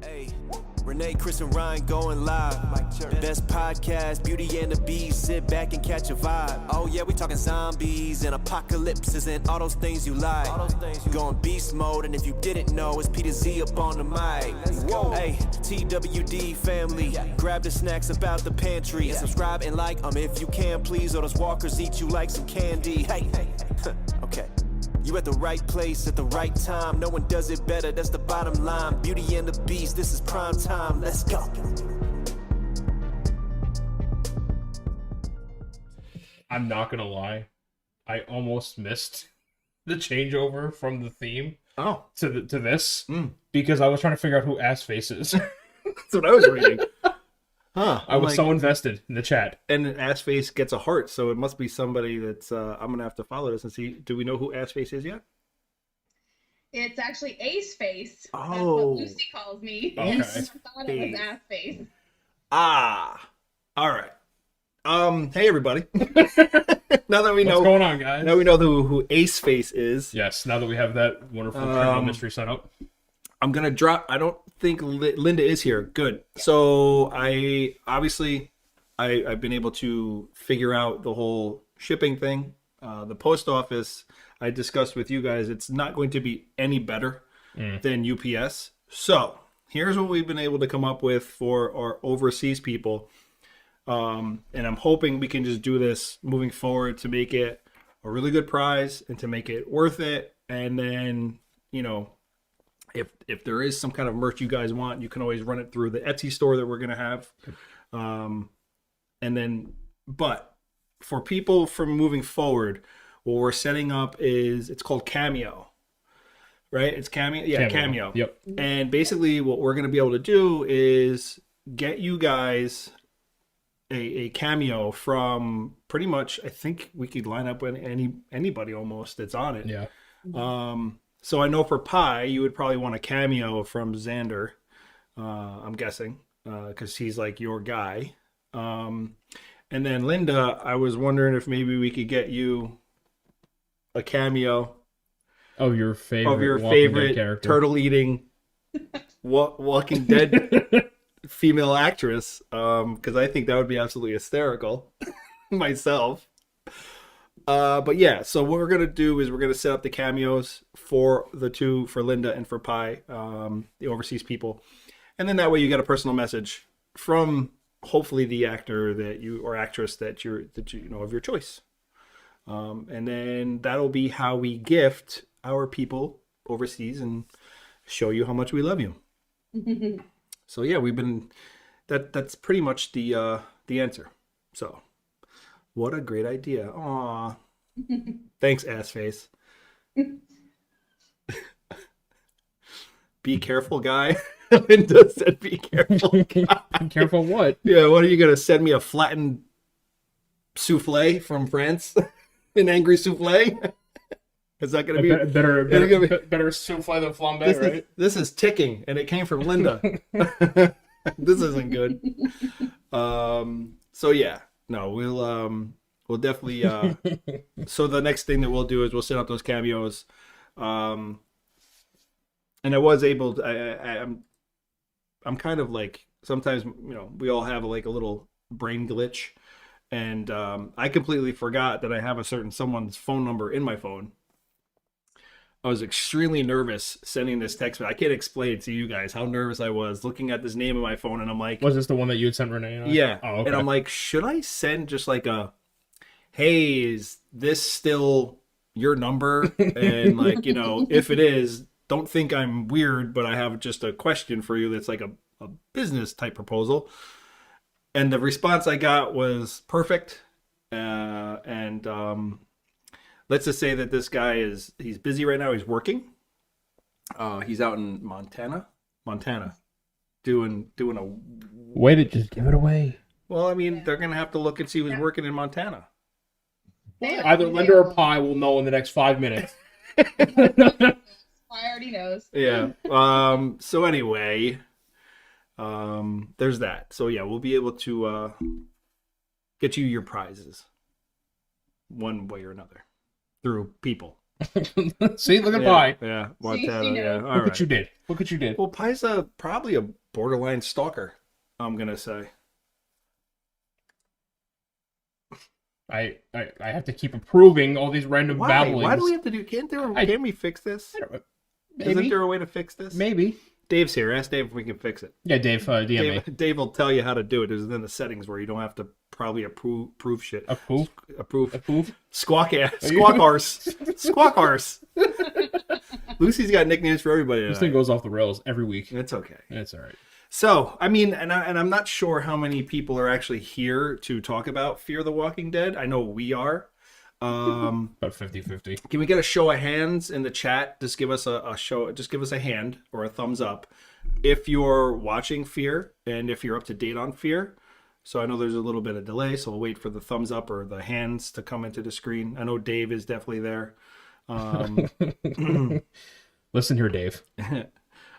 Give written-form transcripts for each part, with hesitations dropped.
Hey, Renee, Chris, and Ryan going live. Best podcast, Beauty and the Beast. Sit back and catch a vibe. Oh yeah, we talking zombies and apocalypses and all those things you like. Going beast mode, and if you didn't know, it's Peter Z up on the mic. Whoa. Hey, TWD family, grab the snacks about the pantry and subscribe and like if you can, please. Or those walkers eat you like some candy. Hey, okay. You at the right place at the right time. No one does it better, that's the bottom line. Beauty and the Beast, this is prime time. Let's go. I'm not gonna lie, I almost missed the changeover from the theme to this because I was trying to figure out who Assface is. That's what I was reading. I was so invested in the chat. And Assface gets a heart, so it must be somebody that's... I'm going to have to follow this and see. Do we know who Assface is yet? It's actually Ace Face. Oh. That's what Lucy calls me. Okay. I thought it was Ass Face. Ah. All right. Hey, everybody. Now that we know... What's going on, guys? Now we know who Ace Face is. Yes, now that we have that wonderful criminal mystery set up. I'm going to drop... I don't think Linda is here. Good. So I've been able to figure out the whole shipping thing. The post office, I discussed with you guys, it's not going to be any better than UPS. So here's what we've been able to come up with for our overseas people. And I'm hoping we can just do this moving forward to make it a really good prize and to make it worth it. And then, if there is some kind of merch you guys want, you can always run it through the Etsy store that we're going to have. But for people from moving forward, what we're setting up it's called Cameo, right? It's Cameo. Yeah, Cameo. Yep. And basically what we're going to be able to do is get you guys a cameo from pretty much, I think we could line up with anybody almost that's on it. Yeah. So I know for Pi, you would probably want a cameo from Xander, I'm guessing, because he's like your guy. And then Linda, I was wondering if maybe we could get you a cameo of your favorite character, turtle-eating Walking Dead female actress, because I think that would be absolutely hysterical myself. But yeah, so what we're gonna do is we're gonna set up the cameos for Linda and for Pi, the overseas people, and then that way you get a personal message from hopefully the actor or actress that you know of your choice, and then that'll be how we gift our people overseas and show you how much we love you. So yeah, that's pretty much the answer. So. What a great idea. Aw. Thanks, Assface. Be careful, guy. Linda said be careful, guy. Be careful what? Yeah, what are you going to send me, a flattened souffle from France? An angry souffle? Is that going to be... Better souffle than flambe, right? This is ticking, and it came from Linda. This isn't good. So yeah. No, we'll definitely, so the next thing that we'll do is we'll set up those cameos. And I was able to, I'm kind of like, sometimes, we all have like a little brain glitch, and I completely forgot that I have a certain someone's phone number in my phone. I was extremely nervous sending this text, but I can't explain to you guys how nervous I was looking at this name in my phone, and I'm like... Was this the one that you had sent Renee? Yeah. Oh, okay. And I'm like, should I send just like hey, is this still your number? And like, if it is, don't think I'm weird, but I have just a question for you that's like a business type proposal. And the response I got was perfect. Let's just say that this guy he's busy right now. He's working. He's out in Montana, doing a... Way to just give it away. Well, I mean, they're going to have to look and see who's working in Montana. Either Linda or Pi will know in the next 5 minutes. I already knows. Yeah. So anyway, there's that. So yeah, we'll be able to get you your prizes one way or another. Through people. See, look at Pie. Yeah, She Montana. knows. Yeah, all Look right. what you did. Look what you did. Well, Pie's probably a borderline stalker. I'm gonna say. I have to keep approving all these random Why? babblings. Why do we have to do? Can we fix this? Isn't Maybe. there a way to fix this? Maybe. Dave's here. Ask Dave if we can fix it. Yeah, Dave, DM me. Dave will tell you how to do it. It's in the settings where you don't have to probably approve shit. Approve? Approve. Squawk arse. Squawk arse. Lucy's got nicknames for everybody. This thing goes off the rails every week. It's okay. It's all right. So, I mean, and I'm not sure how many people are actually here to talk about Fear the Walking Dead. I know we are. About 50-50. Can we get a show of hands in the chat? Just give us a show. Just give us a hand or a thumbs up if you're watching Fear and if you're up to date on Fear. So I know there's a little bit of delay, so we'll wait for the thumbs up or the hands to come into the screen. I know Dave is definitely there. Listen here, Dave.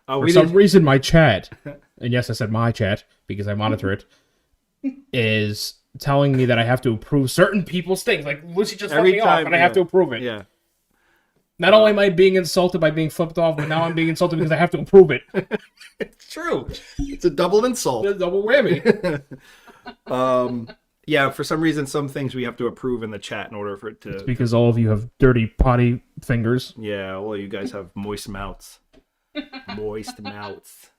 For We some didn't. reason, my chat, and yes, I said my chat because I monitor it, is telling me that I have to approve certain people's things. Like Lucy just flipped me off, and I have to approve it. Yeah. Not only am I being insulted by being flipped off, but now I'm being insulted because I have to approve it. It's true. It's a double insult. It's a double whammy. Yeah, for some reason, some things we have to approve in the chat in order for it to. Because all of you have dirty potty fingers. Yeah, well, you guys have moist mouths. Moist mouths.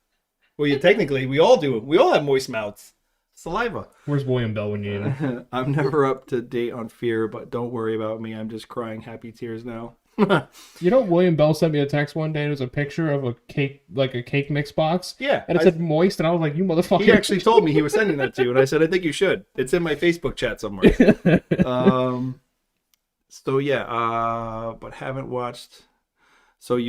Well, technically, we all do. We all have moist mouths. Saliva. Where's William Bell when you need him? I'm never up to date on Fear, but don't worry about me. I'm just crying happy tears now. You know, William Bell sent me a text one day. It was a picture of a cake, like a cake mix box. Yeah. And it said moist, and I was like, you motherfucker. He actually told me he was sending that to you, and I said, I think you should. It's in my Facebook chat somewhere. So yeah, but haven't watched. So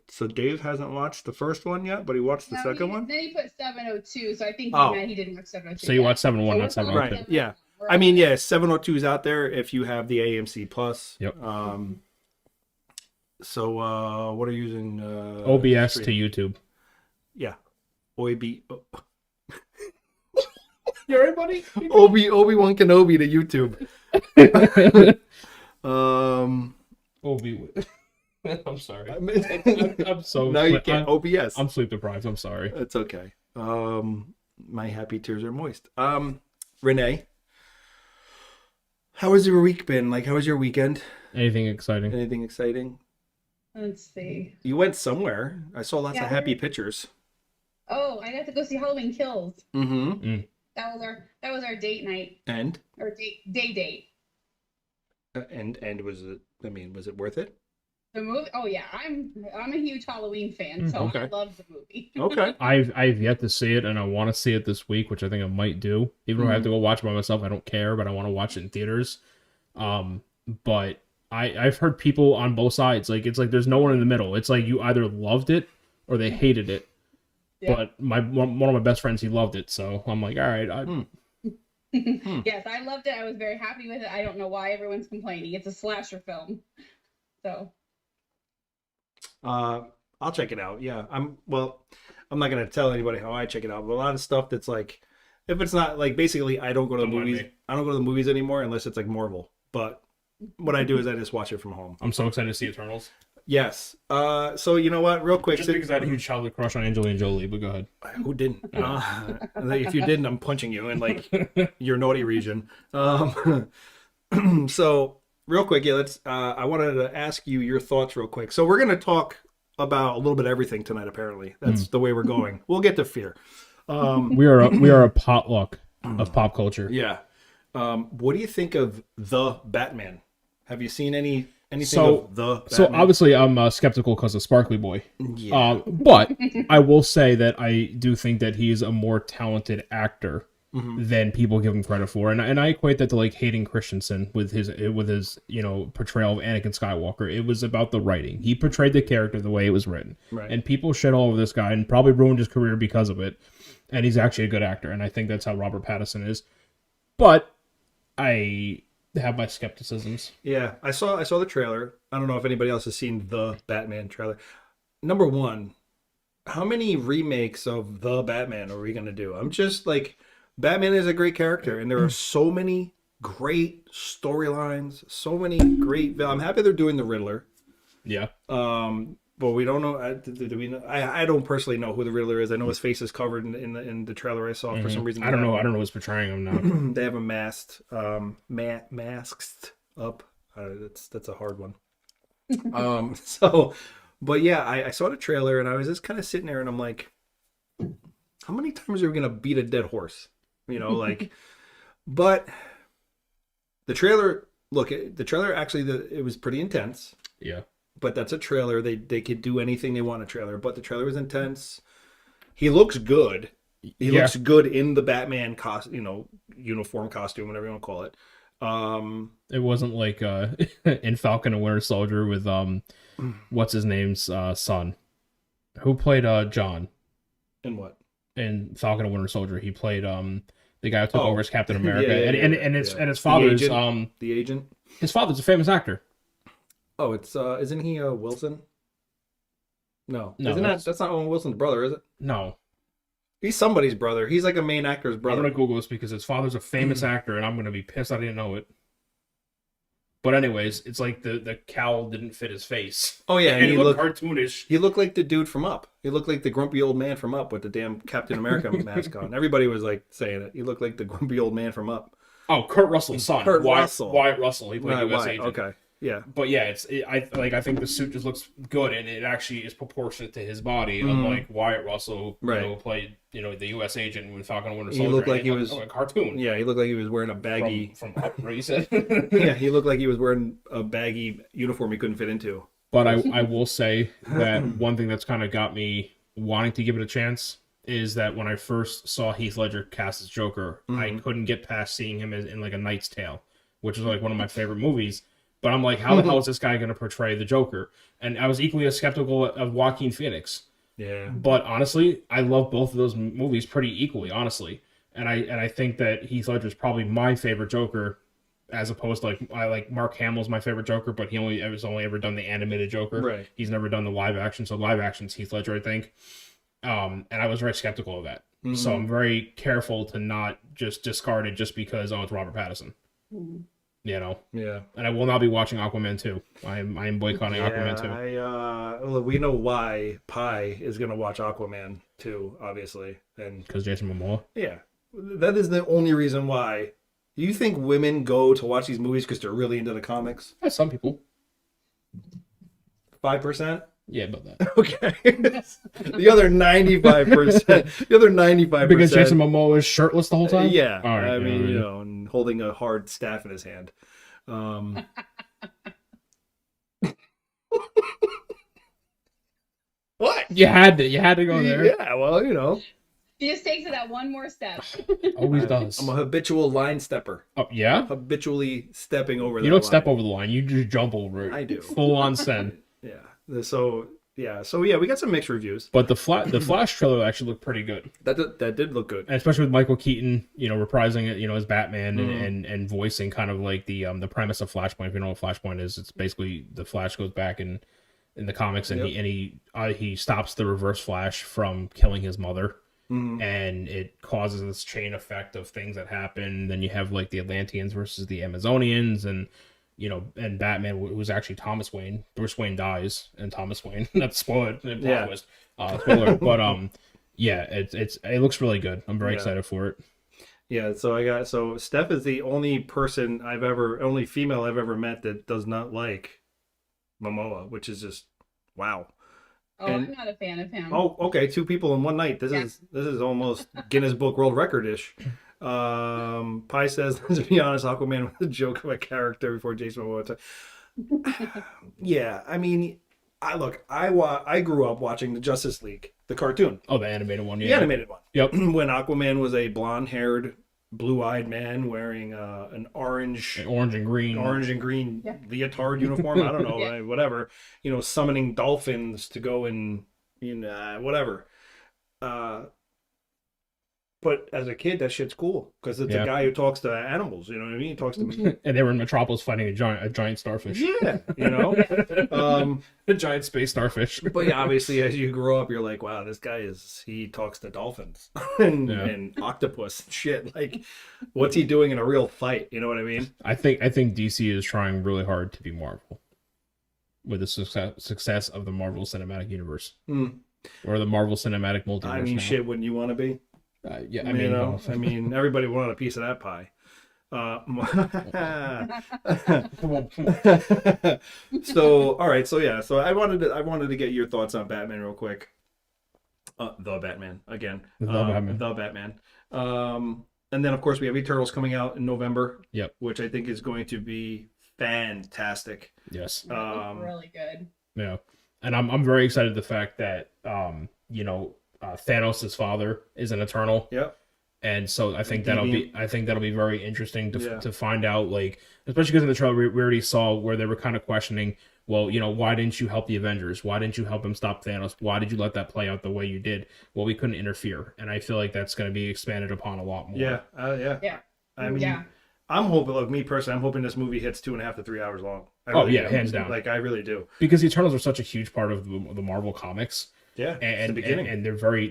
so Dave hasn't watched the first one yet, but he watched the second one? Then he put 702, so I think he didn't watch 702. So you watched 701, not So we're 702. Right, yeah. I mean, yeah, 702 is out there if you have the AMC Plus. Yep. So what are you using? OBS stream? to YouTube. Yeah. OB. You alright, buddy? Obi-Wan Kenobi to YouTube. I'm sorry. I'm I'm so. now you can't OBS. I'm sleep deprived. I'm sorry. It's okay. My happy tears are moist. Renee, how has your week been? Like, how was your weekend? Anything exciting? Anything exciting? Let's see. You went somewhere. I saw lots of Yeah. happy pictures. Oh, I got to go see Halloween Kills. Mm-hmm. That was our date night And or date. and was it? I mean, was it worth it? The movie. Oh yeah, I'm a huge Halloween fan, so Okay. I love the movie. Okay. I've yet to see it, and I want to see it this week, which I think I might do. Even though I have to go watch it by myself, I don't care, but I want to watch it in theaters. But I've heard people on both sides. Like, it's like there's no one in the middle. It's like you either loved it or they hated it. Yeah. But one of my best friends, he loved it, so I'm like, all right. Yes, I loved it. I was very happy with it. I don't know why everyone's complaining. It's a slasher film, so. I'll check it out. Yeah, I'm not gonna tell anybody how I check it out, but a lot of stuff that's like, if it's not like, basically, I don't go to the Don't mind movies. me. I don't go to the movies anymore unless it's like Marvel. But what I do is I just watch it from home. I'm so excited to see Eternals. Yes. So you know what? Real quick, Just because I had a huge childhood crush on Angelina Jolie, but go ahead. who didn't? If you didn't, I'm punching you in like your naughty region. So real quick, yeah. Let's. I wanted to ask you your thoughts real quick. So we're gonna talk about a little bit of everything tonight. Apparently, that's the way we're going. We'll get to Fear. We are a potluck of pop culture. Yeah. What do you think of the Batman? Have you seen anything So- of the Batman? So obviously I'm skeptical because of Sparkly Boy. Yeah. But I will say that I do think that he's a more talented actor than people give him credit for, and I equate that to like Hayden Christensen with his portrayal of Anakin Skywalker. It was about the writing. He portrayed the character the way it was written, Right. and people shit all over this guy and probably ruined his career because of it. And he's actually a good actor, and I think that's how Robert Pattinson is. But I have my skepticisms. Yeah, I saw the trailer. I don't know if anybody else has seen the Batman trailer. Number one, how many remakes of the Batman are we gonna do? I'm just like, Batman is a great character, and there are so many great storylines, so many great. I'm happy they're doing the Riddler. Yeah. But we don't know. Do we know? I don't personally know who the Riddler is. I know his face is covered in the trailer I saw for some reason. I don't know. I don't know who's portraying him now. They have him masked, masked up. That's a hard one. But yeah, I saw the trailer and I was just kind of sitting there and I'm like, how many times are we gonna beat a dead horse? You know, like, but the trailer. Look, the trailer actually, it was pretty intense. Yeah. But that's a trailer. They could do anything they want in a trailer. But the trailer was intense. He looks good. He looks good in the Batman uniform costume, whatever you want to call it. It wasn't like in Falcon and Winter Soldier with what's his name's son, who played John. In what? In Falcon and Winter Soldier, he played the guy who took over as Captain America, and his father's the agent. His father's a famous actor. Oh, it's isn't he Wilson? No, no, that's not Owen Wilson's brother, is it? No, he's somebody's brother. He's like a main actor's brother. I'm gonna Google this because his father's a famous actor, and I'm gonna be pissed I didn't know it. But anyways, it's like the cowl didn't fit his face. Oh yeah, and he looked cartoonish. He looked like the dude from Up. He looked like the grumpy old man from Up with the damn Captain America mask on. Everybody was like saying it. He looked like the grumpy old man from Up. Oh, Kurt Russell's son. Wyatt Russell. He played U.S. agent. Okay. Yeah, but yeah, I think the suit just looks good, and it actually is proportionate to his body. Unlike Wyatt Russell, played the U.S. agent with Falcon and Winter Soldier. He looked like he was a cartoon. Yeah, he looked like he was wearing a baggy from Up, right? You said. Yeah, he looked like he was wearing a baggy uniform he couldn't fit into. But I will say that one thing that's kind of got me wanting to give it a chance is that when I first saw Heath Ledger cast as Joker, I couldn't get past seeing him in like A Knight's Tale, which is like one of my favorite movies. But I'm like, how the hell is this guy going to portray the Joker? And I was equally as skeptical of Joaquin Phoenix. Yeah. But honestly, I love both of those movies pretty equally, honestly. And I think that Heath Ledger is probably my favorite Joker, as opposed to I like Mark Hamill's my favorite Joker, but he has only ever done the animated Joker. Right. He's never done the live action. So live action's Heath Ledger, I think. And I was very skeptical of that. Mm-hmm. So I'm very careful to not just discard it just because it's Robert Pattinson. Mm-hmm. You know, yeah, and I will not be watching Aquaman 2. I am boycotting Aquaman 2. Well, we know why Pi is going to watch Aquaman 2, obviously, and because Jason Momoa. Yeah, that is the only reason why. You think women go to watch these movies because they're really into the comics? Yeah, some people. 5%. Yeah, about that. Okay. The other 95%. The other 95%. Because Jason Momoa is shirtless the whole time? Yeah. All right, I mean, and holding a hard staff in his hand. What? You had to go there. Yeah, well, He just takes it that one more step. Always does. I'm a habitual line stepper. Oh, yeah? Habitually stepping over You don't step over the line. You just jump over it. I do. Full on send. Yeah. So we got some mixed reviews. But the Flash trailer actually looked pretty good. That did look good, and especially with Michael Keaton, reprising it, as Batman and voicing kind of like the premise of Flashpoint. If you know what Flashpoint is, it's basically the Flash goes back in the comics and he stops the Reverse Flash from killing his mother, and it causes this chain effect of things that happen. Then you have like the Atlanteans versus the Amazonians and. And Batman, who's actually Thomas Wayne. Bruce Wayne dies, and Thomas Wayne. Not spoiler, spoiler. But it looks really good. I'm very excited for it. Yeah, so Steph is the only female I've ever met that does not like Momoa, which is just wow. Oh, I'm not a fan of him. Oh, okay, 2 people in one night. This is almost Guinness Book World Record-ish. Pi says, let's be honest, Aquaman was a joke of a character before Jason Momoa. Yeah, I mean, I grew up watching the Justice League, the cartoon. Oh, the animated one, yeah. The animated one. Yep. When Aquaman was a blonde-haired, blue-eyed man wearing an orange and green leotard uniform. I don't know, whatever. Summoning dolphins to go and whatever. But as a kid, that shit's cool because it's a guy who talks to animals. You know what I mean? He talks to me. And they were in Metropolis fighting a giant starfish. Yeah, a giant space starfish. But yeah, obviously, as you grow up, you're like, wow, this guy he talks to dolphins and octopus and shit. Like, what's he doing in a real fight? You know what I mean? I think DC is trying really hard to be Marvel. with the success of the Marvel Cinematic Universe Mm. or the Marvel Cinematic Multiverse. I mean, now. shit, wouldn't you want to be? Yeah, I You mean, know, I mean, everybody wanted a piece of that pie. So, all right, so yeah, so I wanted to get your thoughts on Batman real quick. The Batman again. Batman. The Batman. And then of course we have Eternals coming out in November. Yep. Which I think is going to be fantastic. Yes. That looks really good. Yeah, and I'm very excited the fact that Thanos' father is an Eternal. Yep. And so I think that'll be very interesting Yeah. to find out, like, especially because in the trailer we already saw where they were kind of questioning, well, why didn't you help the Avengers? Why didn't you help them stop Thanos? Why did you let that play out the way you did? Well, we couldn't interfere, and I feel like that's going to be expanded upon a lot more. Yeah. Yeah. I mean, Yeah. I'm hoping, like me personally, I'm hoping this movie hits 2.5 to 3 hours long. I Oh, really yeah, do. hands down. Like I really do. Because the Eternals are such a huge part of the Marvel comics. Yeah. And, the beginning. and they're very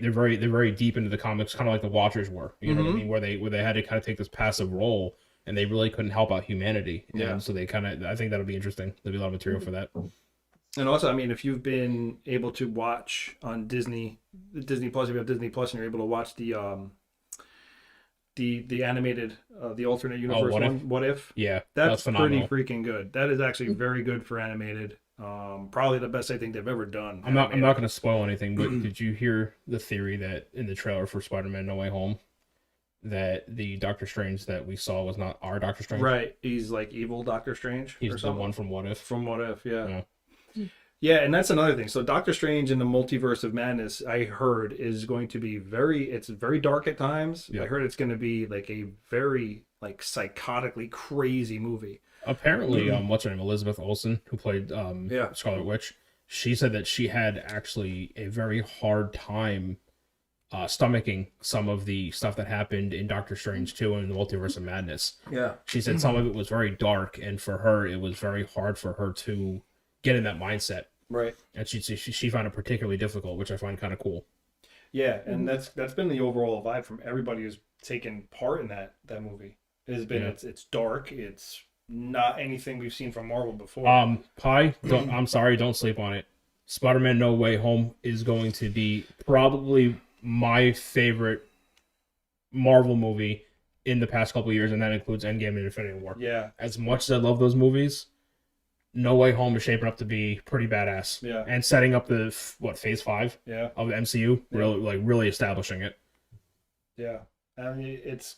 deep into the comics, kind of like the Watchers were. You know what I Mhm. mean? Where they had to kind of take this passive role, and they really couldn't help out humanity. Yeah. And so they I think that'll be interesting. There'll be a lot of material for that. And also, I mean, if you've been able to watch on Disney Plus, if you have Disney Plus and you're able to watch the animated, the alternate universe What If? Yeah, That's pretty phenomenal. freaking good. That is actually very good for animated. Probably the best I think they've ever done. I'm not going to spoil anything, but did you hear the theory that in the trailer for Spider-Man No Way Home that the Doctor Strange that we saw was not our Doctor Strange? Right, he's like evil Doctor Strange. He's or the something. one from What If. From What If, yeah. Yeah. Yeah, and that's another thing. So Doctor Strange in the Multiverse of Madness, I heard, is going to be it's very dark at times. Yeah. I heard it's going to be like a very like psychotically crazy movie. Apparently, what's her name, Elizabeth Olsen, who played Scarlet Witch, she said that she had actually a very hard time stomaching some of the stuff that happened in Doctor Strange 2 and the Multiverse of Madness. Yeah. She said some of it was very dark, and for her, it was very hard for her to get in that mindset. Right. And she found it particularly difficult, which I find kind of cool. Yeah, and that's been the overall vibe from everybody who's taken part in that movie. It has been it's dark. It's not anything we've seen from Marvel before. I'm sorry, don't sleep on it. Spider-Man No Way Home is going to be probably my favorite Marvel movie in the past couple of years, and that includes Endgame and Infinity War. Yeah. As much as I love those movies, No Way Home is shaping up to be pretty badass. Yeah. And setting up the phase 5 of the MCU, really establishing it. Yeah. I mean, it's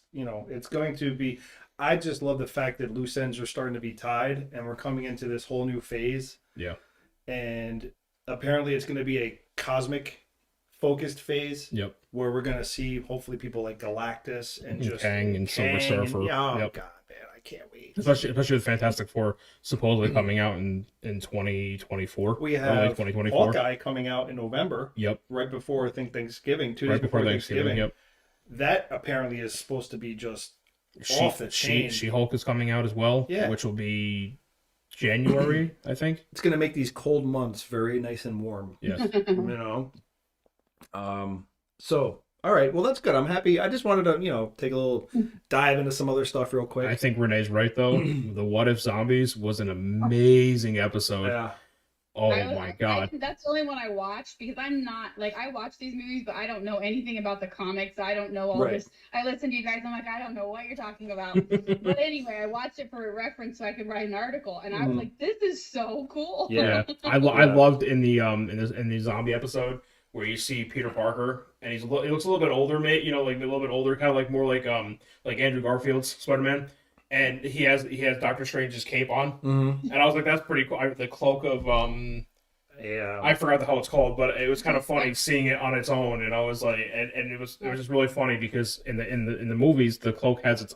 going to be. I just love the fact that loose ends are starting to be tied, and we're coming into this whole new phase. Yeah. And apparently, it's going to be a cosmic focused phase. Yep. Where we're going to see hopefully people like Galactus and just Kang and Silver Surfer. God, man, I can't wait. Especially with Fantastic Four supposedly coming out in 2024. We have 2024. Hawkeye coming out in November. Yep. Right before I think Thanksgiving. 2 days Right before Thanksgiving. Yep. That apparently is supposed to be just off the chain. She-Hulk is coming out as well. Yeah. Which will be January, I think. It's going to make these cold months very nice and warm. Yes. So, all right. Well, that's good. I'm happy. I just wanted to, take a little dive into some other stuff real quick. I think Renee's right, though. The What If Zombies was an amazing episode. Yeah. Oh, my God. That's the only one I watched because I'm not, I watch these movies, but I don't know anything about the comics. I don't know all this. I listen to you guys. I'm like, I don't know what you're talking about. But anyway, I watched it for a reference so I could write an article. And I was like, this is so cool. Yeah. I loved in the zombie episode where you see Peter Parker and he looks a little bit older, mate. A little bit older, kind of like more like Andrew Garfield's Spider-Man. And he has Doctor Strange's cape on, and I was like, "That's pretty cool." The cloak of I forgot how it's called, but it was kind of funny seeing it on its own, and I was like, and it was just really funny because in the movies the cloak has its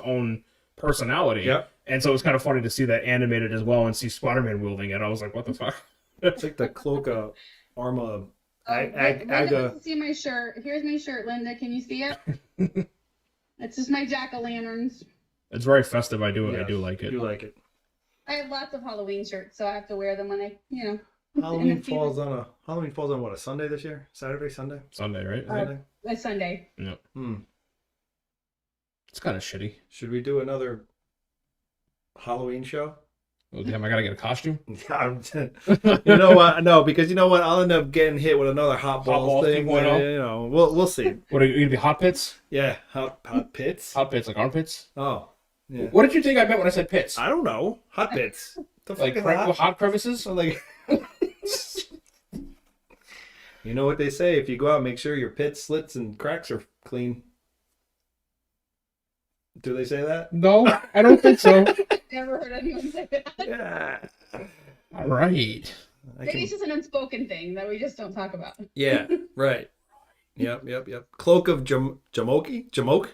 own personality, and so it was kind of funny to see that animated as well and see Spider-Man wielding it. I was like, "What the fuck?" It's like the cloak of Arma. Linda wants to see my shirt. Here's my shirt, Linda. Can you see it? It's just my jack-o'-lanterns. It's very festive. I do like it. You like it. I have lots of Halloween shirts, so I have to wear them when I, Halloween falls on what, a Sunday this year? Saturday, Sunday? Sunday, right? Sunday? A Sunday. Yeah. It's kind of shitty. Should we do another Halloween show? Oh damn! I gotta get a costume. You know what? No, because you know what? I'll end up getting hit with another hot balls thing. 2.0? You know, we'll see. What are you gonna be? Hot pits? Yeah, hot pits. Hot pits like armpits? Oh, yeah. What did you think I meant when I said pits? I don't know. Hot pits. The Like fuck is hot crevices? So like, you know what they say? If you go out, make sure your pits, slits, and cracks are clean. Do they say that? No, I don't think so. Never heard anyone say that. Yeah. All right. Maybe it's just an unspoken thing that we just don't talk about. Yeah. Right. Yep. Cloak of Jamoke.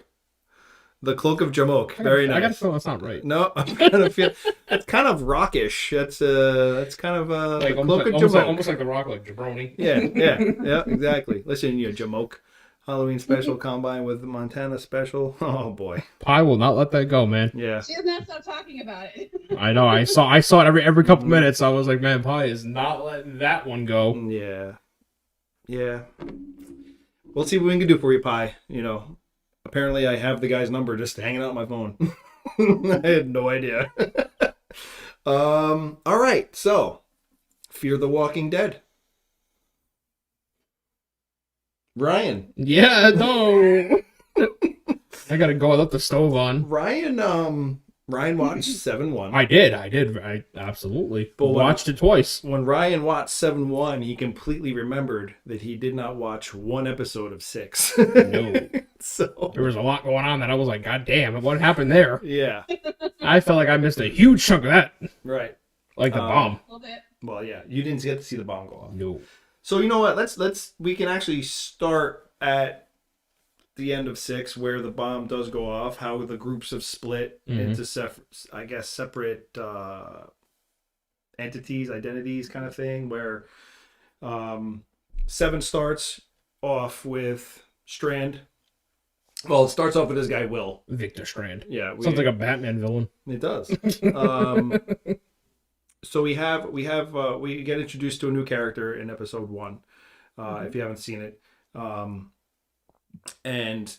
The Cloak of Jamoke. Very nice. I gotta feel that's not right. No, I'm kind of feel it's kind of rockish. That's kind of Like the Cloak of almost Jamoke. like the Rock, like jabroni. Yeah, exactly. Listen, you Jamoke. Halloween special combined with the Montana special. Oh boy. Pie will not let that go, man. Yeah. She does not stop talking about it. I know. I saw it every couple minutes. I was like, man, Pie is not letting that one go. Yeah. We'll see what we can do for you, Pie. You know, apparently I have the guy's number just hanging out on my phone. I had no idea. All right. So, Fear the Walking Dead. Ryan. Yeah, no. I gotta go without the stove on. Ryan watched 7-1. I did. I absolutely But watched it twice. When Ryan watched 7-1, he completely remembered that he did not watch one episode of 6. No. So There was a lot going on that I was like, God damn, what happened there? yeah, I felt like I missed a huge chunk of that. right. Like the bomb. A little bit. Well, yeah, you didn't get to see the bomb go off. No. So you know what? We can actually start at the end of 6 where the bomb does go off. How the groups have split into separate entities, identities, kind of thing. Where 7 starts off with Strand. Well, it starts off with this guy Will. Victor Strand. Yeah, Sounds like a Batman villain. it does. So we get introduced to a new character in episode 1, if you haven't seen it, and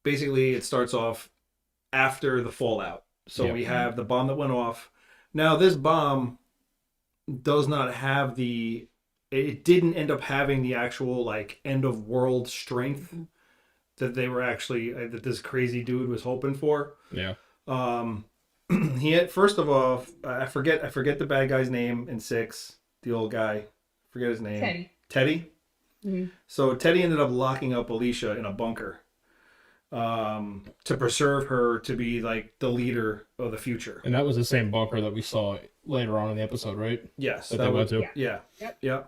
basically it starts off after the fallout. So we have the bomb that went off. Now this bomb does not have it didn't end up having the actual like end of world strength that they were actually that this crazy dude was hoping for. Yeah. He had, first of all, I forget the bad guy's name in 6. The old guy, forget his name. Teddy. Mm-hmm. So Teddy ended up locking up Alicia in a bunker, to preserve her to be like the leader of the future. And that was the same bunker that we saw later on in the episode, right? Yes, That they went to. Yeah. Yep. Yep.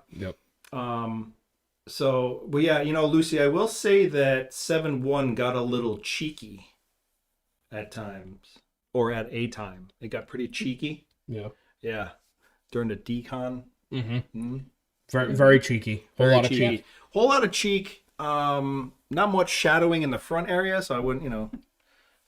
So, but yeah, Lucy, I will say that 7-1 got a little cheeky at times. Or at a time. It got pretty cheeky. Yeah. Yeah. During the decon. Mm-hmm. Very, very cheeky. Whole lot of cheek. Whole lot of cheek. Not much shadowing in the front area, so I wouldn't,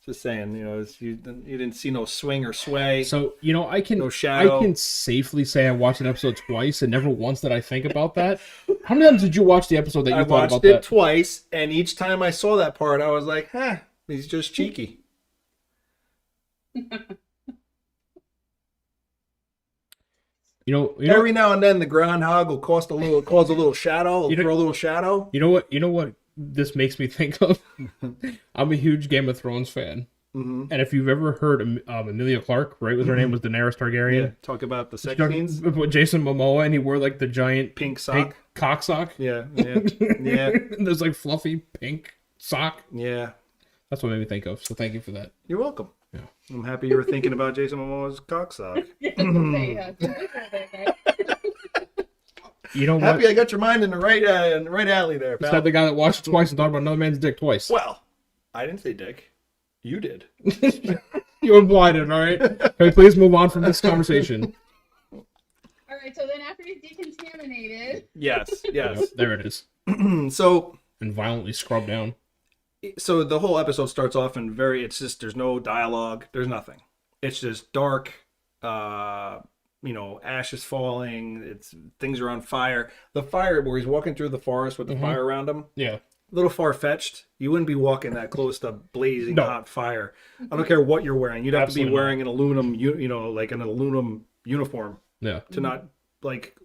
just saying, you didn't see no swing or sway. So, I can safely say I watched an episode twice, and never once did I think about that. How many times did you watch the episode that you thought about that? I watched it twice, and each time I saw that part, I was like, he's just cheeky. Every now and then the groundhog will cause a little shadow, throw a little shadow. You know what this makes me think of? I'm a huge Game of Thrones fan. Mm-hmm. And if you've ever heard Emilia Clarke, right, was her name was Daenerys Targaryen. Yeah, talk about the sex scenes with Jason Momoa, and he wore like the giant pink sock, cock sock. Yeah. There's like fluffy pink sock. Yeah, that's what made me think of. So thank you for that. You're welcome. Yeah, I'm happy you were thinking about Jason Momoa's cock sock. You know what? Happy I got your mind in the right alley there, pal. Is that the guy that watched it twice and thought about another man's dick twice? Well, I didn't say dick. You did. You implied it, all right? Okay, please move on from this conversation. All right, so then after he's decontaminated. Yes. Yep, there it is. So. And violently scrubbed down. So the whole episode starts off in it's just, there's no dialogue. There's nothing. It's just dark. Ash is falling. Things are on fire. The fire where he's walking through the forest with the fire around him. Yeah. little far-fetched. You wouldn't be walking that close to blazing No. hot fire. I don't care what you're wearing. You'd have to be Absolutely wearing an aluminum, like an aluminum uniform Yeah. to not like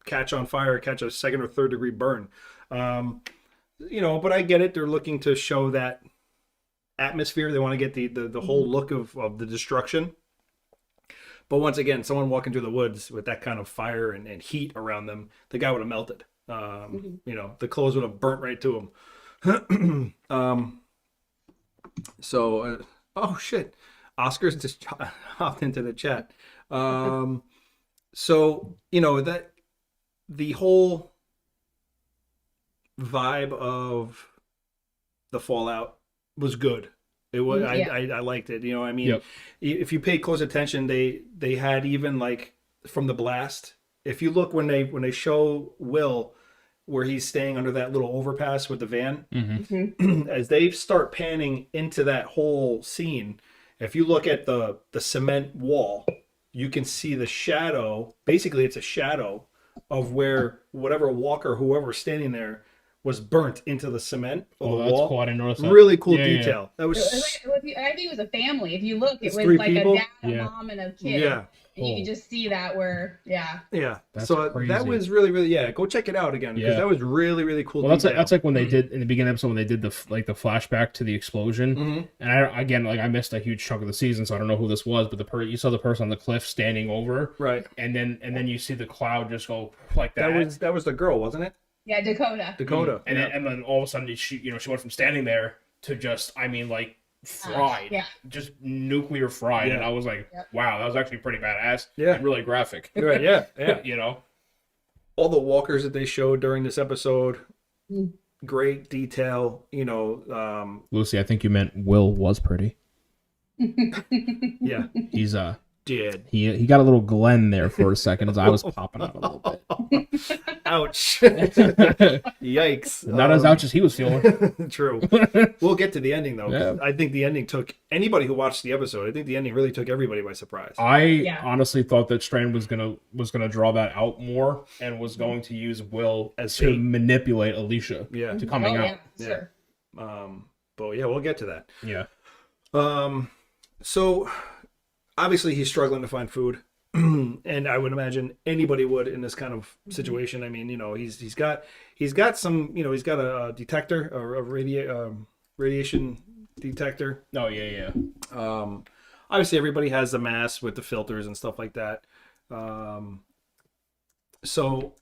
catch on fire, catch a 2nd or 3rd degree burn. But I get it. They're looking to show that atmosphere. They want to get the whole look of the destruction. But once again, someone walking through the woods with that kind of fire and heat around them, the guy would have melted. The clothes would have burnt right to him. Oh shit, Oscar's just hopped into the chat. That the whole vibe of the Fallout was good. It was I liked it. Yep. If you paid close attention, they had even like from the blast. If you look when they show Will where he's staying under that little overpass with the van, as they start panning into that whole scene, if you look at the cement wall, you can see the shadow. Basically, it's a shadow of where whatever walker, whoever's standing there, was burnt into the cement of the that's wall. cool. I didn't notice that. Really cool Yeah, yeah. detail. That was I think it was a family. If you look, it It's was 3 like people? a dad, a Yeah. mom, and a kid. yeah. And you can just see that Yeah. That's So that crazy. was really, really, go check it out again because Yeah. that was really, really cool. Well, detail. that's like when they did in the beginning episode when they did the flashback to the explosion, and I missed a huge chunk of the season, so I don't know who this was, but you saw the person on the cliff standing over, right. and then you see the cloud just go like that. That was the girl, wasn't it? Yeah, Dakota. Dakota. and yeah. then all of a sudden she went from standing there to just fried, yeah. just nuclear fried, Yeah. and I was like, Yep. wow, that was actually pretty badass, Yeah. and really graphic. Right, yeah. All the walkers that they showed during this episode, great detail. Lucy, I think you meant Will was pretty. Yeah, He's did. he got a little Glenn there for a second as I was popping out a little bit. Ouch! Yikes! Not as ouch as he was feeling. True. We'll get to the ending though. 'Cause Yeah. I think the ending took anybody who watched the episode. I think the ending really took everybody by surprise. I honestly thought that Strand was gonna draw that out more and was going to use Will As to bait. manipulate Alicia Yeah. to coming out. Sure. But yeah, we'll get to that. Yeah. So obviously he's struggling to find food. And I would imagine anybody would in this kind of situation. I mean, he's got some, he's got a detector or a radiation detector. Oh yeah. Obviously everybody has the mask with the filters and stuff like that. So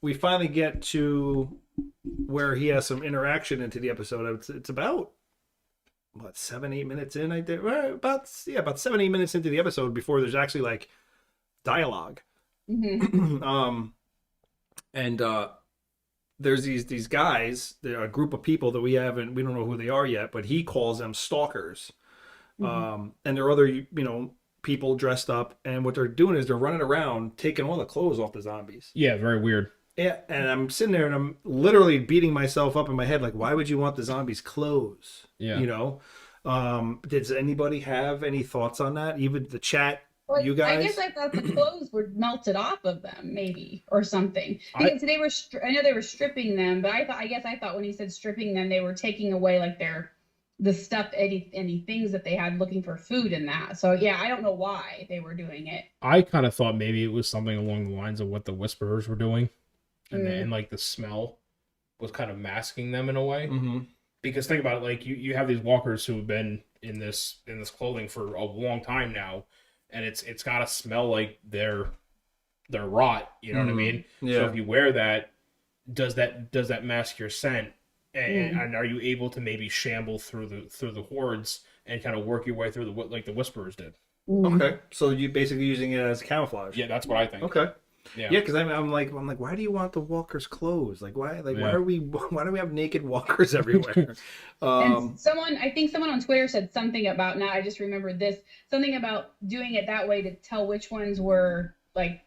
we finally get to where he has some interaction into the episode. It's about 7-8 minutes in. About 7-8 minutes into the episode before there's actually like dialogue. And there's these guys, they're a group of people that we don't know who they are yet, but he calls them stalkers. And there are other people dressed up, and what they're doing is they're running around taking all the clothes off the zombies. Yeah, very weird. Yeah, and I'm sitting there and I'm literally beating myself up in my head like, why would you want the zombies' clothes? Yeah. Does anybody have any thoughts on that? Even the chat, Well, you guys? I guess I thought the clothes were melted off of them, maybe, or something. Because they were, I know they were stripping them, but I guess I thought when he said stripping them, they were taking away like the stuff, any things that they had looking for food in that. So yeah, I don't know why they were doing it. I kind of thought maybe it was something along the lines of what the Whisperers were doing, and then like the smell was kind of masking them in a way. Mm-hmm. Because think about it, like you have these walkers who have been in this clothing for a long time now, and it's got to smell like they're rot. You know what I mean? Yeah. So if you wear that, does that mask your scent? And are you able to maybe shamble through the hordes and kind of work your way through like the Whisperers did? Okay, so you basically using it as camouflage. Yeah, that's what I think. Okay. Yeah, Yeah, because I'm like, why do you want the walkers' clothes? Like, why Yeah. why do we have naked walkers everywhere? And I think someone on Twitter said something about, now I just remembered this, something about doing it that way to tell which ones were like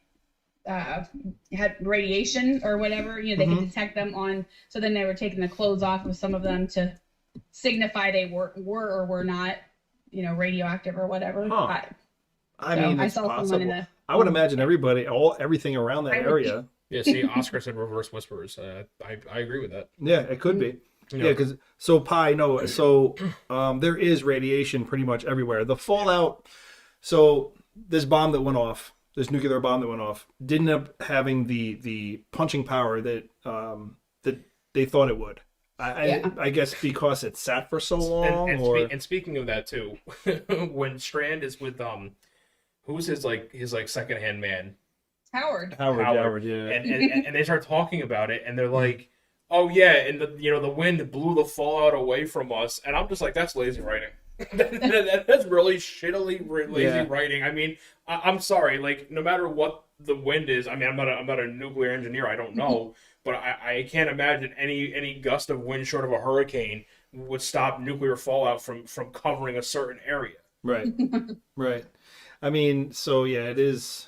had radiation or whatever, they could detect them on, so then they were taking the clothes off of some of them to signify they were or were not, radioactive or whatever. Huh. I So mean, I it's saw someone possible. in the- I would imagine everything around that I would area. Yeah. See, Oscar said reverse Whisperers. I agree with that. Yeah, it could be. Yeah, because there is radiation pretty much everywhere. The fallout. So this bomb that went off, this nuclear bomb that went off, didn't end up having the punching power that that they thought it would. I guess because it sat for so long. And speaking of that too, when Strand is with who's his secondhand man? Howard, yeah. And they start talking about it, and they're like, "Oh yeah," and the wind blew the fallout away from us, and I'm just like, "That's lazy writing." That's really shittily lazy writing. I mean, I'm sorry. Like, no matter what the wind is, I mean, I'm not a nuclear engineer. I don't know, but I can't imagine any gust of wind short of a hurricane would stop nuclear fallout from covering a certain area. Right, right. I mean, so yeah, it is.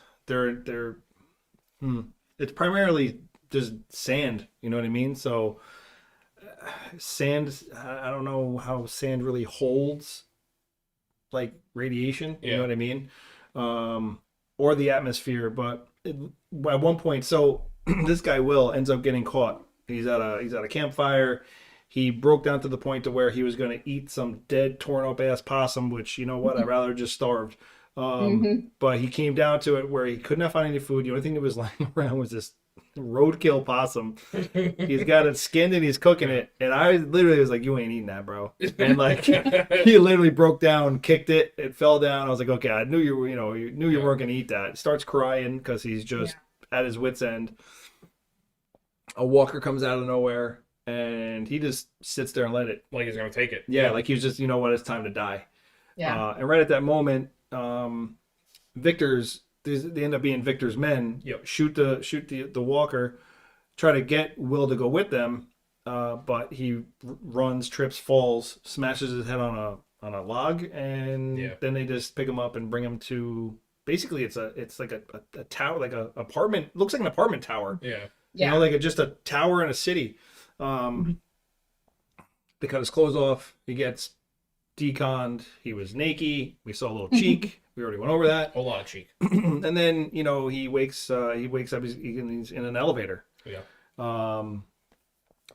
It's primarily just sand. You know what I mean? So sand. I don't know how sand really holds like radiation. You know what I mean? Or the atmosphere. But at one point, so this guy Will ends up getting caught. He's at a campfire. He broke down to the point to where he was going to eat some dead, torn up ass possum, which, you know what, I'd rather just starved. But he came down to it where he could not find any food. The only thing that was lying around was this roadkill possum. He's got it skinned and he's cooking it. And I literally was like, you ain't eating that, bro. And like, he literally broke down, kicked it, it fell down. I was like, okay, I knew you weren't going to eat that. Starts crying because he's just at his wit's end. A walker comes out of nowhere. And he just sits there and let it. Like he's going to take it. Yeah, like he was just, you know what, it's time to die. Yeah. And right at that moment, Victor's, they end up being Victor's men. Yep. Shoot the walker, try to get Will to go with them, but he runs, trips, falls, smashes his head on a log, and then they just pick him up and bring him to. Basically, it's like a tower, like a apartment. Looks like an apartment tower. Yeah. You know, like just a tower in a city. They cut his clothes off. He gets deconned. He was naked. We saw a little cheek. We already went over that. A lot of cheek. And then, you know, he wakes up. He's in an elevator. Yeah.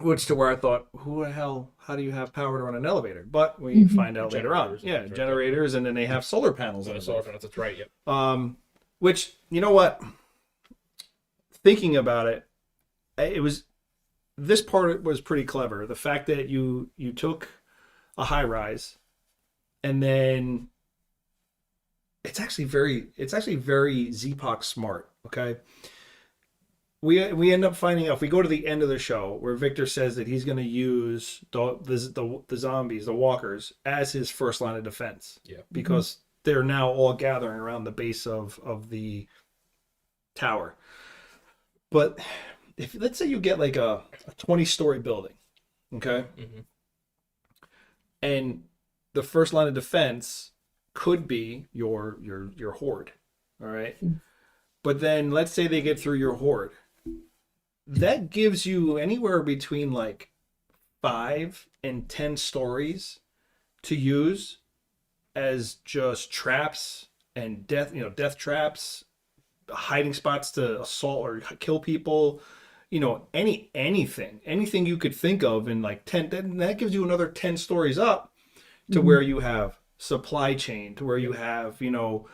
Which to where I thought, who the hell? How do you have power to run an elevator? But we find out later on. Yeah, generators, and then they have solar panels. Solar panels. That's right. Yep. Which, you know what? Thinking about it, it was. This part was pretty clever. The fact that you took a high rise, and then it's actually very Z-Poc smart. Okay, we end up finding out if we go to the end of the show where Victor says that he's going to use the zombies, the walkers, as his first line of defense. Yeah, because they're now all gathering around the base of the tower, but. If let's say you get like a 20-story building, okay, and the first line of defense could be your horde, all right, but then let's say they get through your horde, that gives you anywhere between like 5 and 10 stories to use as just traps and death traps, hiding spots to assault or kill people. You know, anything you could think of in like 10, that gives you another 10 stories up to where you have supply chain, to where you have, you know,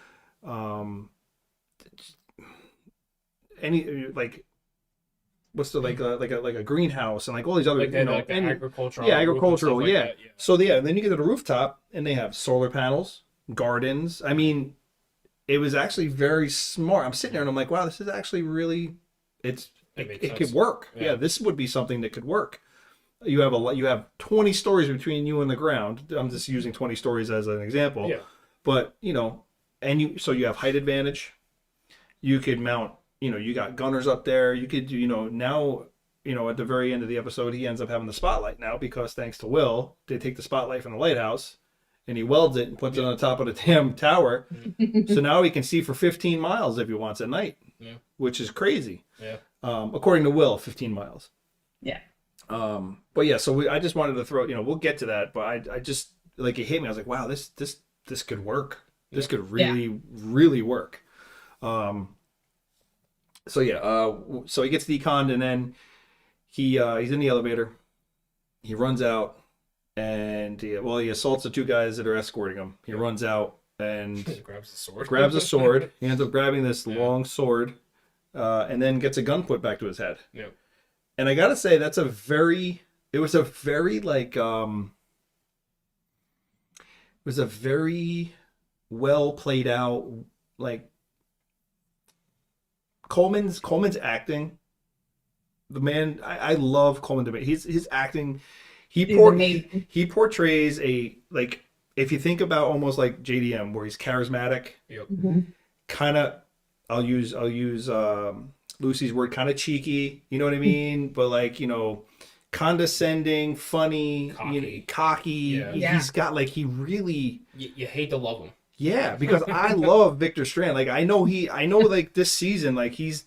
any like what's the like a greenhouse and like all these other agricultural. Yeah, agricultural. Like yeah. That, yeah. So yeah, then you get to the rooftop and they have solar panels, gardens. I mean, it was actually very smart. I'm sitting there and I'm like, wow, this is actually really it could work. Yeah, this would be something that could work. You have 20 stories between you and the ground. I'm just using 20 stories as an example. Yeah. But, you know, so you have height advantage. You could mount, you know, you got gunners up there. You could, you know, now, you know, at the very end of the episode, he ends up having the spotlight now because thanks to Will, they take the spotlight from the lighthouse and he welds it and puts it on the top of the damn tower. So now he can see for 15 miles if he wants at night, which is crazy. Yeah. According to Will, 15 miles. Yeah. But yeah, so I just wanted to throw, you know, we'll get to that, but I just, like, it hit me. I was like, wow, this could work. This could really work. So yeah, so he gets deconned and then he's in the elevator he runs out and he assaults the two guys that are escorting him. He runs out and grabs the sword. grabs a sword. He ends up grabbing this long sword, and then gets a gun put back to his head. Yeah. And I gotta say, it was a very well played out, like Coleman's acting. The man, I love Coleman DeMay. His acting, he portrays a, like, if you think about almost like JDM, where he's charismatic, Yep. kind of, I'll use Lucy's word, kind of cheeky, you know what I mean? But like, condescending, funny, cocky. Yeah. He's got like, he really, you hate to love him. yeah, because I love Victor Strand. Like, I know like this season, like he's,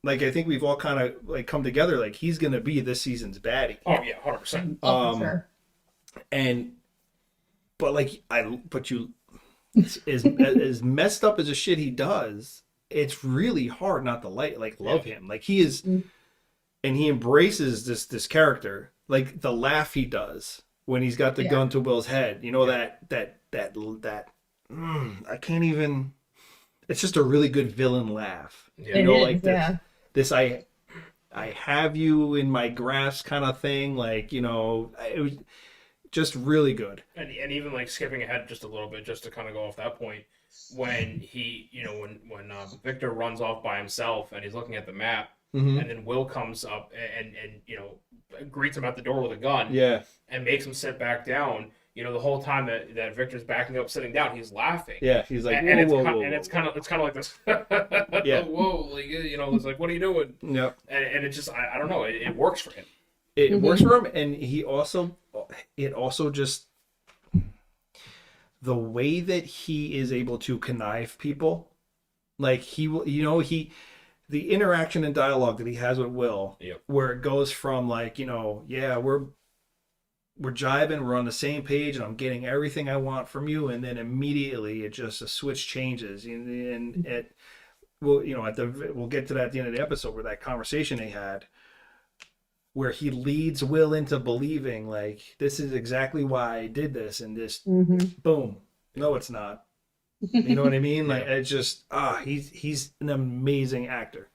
like, I think we've all kind of like come together, like he's gonna be this season's baddie. Oh yeah, 100%. Oh, for sure. As messed up as the shit he does, it's really hard not to love him. Like, he is, and he embraces this character. Like the laugh he does when he's got the gun to Will's head. That I can't even. It's just a really good villain laugh. Yeah. This I have you in my grasp kind of thing. Like, it was just really good. And even like skipping ahead just a little bit, just to kind of go off that point, when he, when Victor runs off by himself and he's looking at the map, and then Will comes up and greets him at the door with a gun, and makes him sit back down. The whole time that Victor's backing up, sitting down, he's laughing. Yeah, he's like, it's kind of like this. Yeah. Whoa, like, it's like, what are you doing? Yep. And it just, I don't know, it works for him. It works for him, and it also just, the way that he is able to connive people, like he will, the interaction and dialogue that he has with Will, where it goes from like, we're jiving, we're on the same page, and I'm getting everything I want from you, and then immediately a switch changes, and we'll get to that at the end of the episode, where that conversation they had, where he leads Will into believing like, this is exactly why I did this, and this boom, no, it's not. You know what I mean? Like, it's just he's an amazing actor.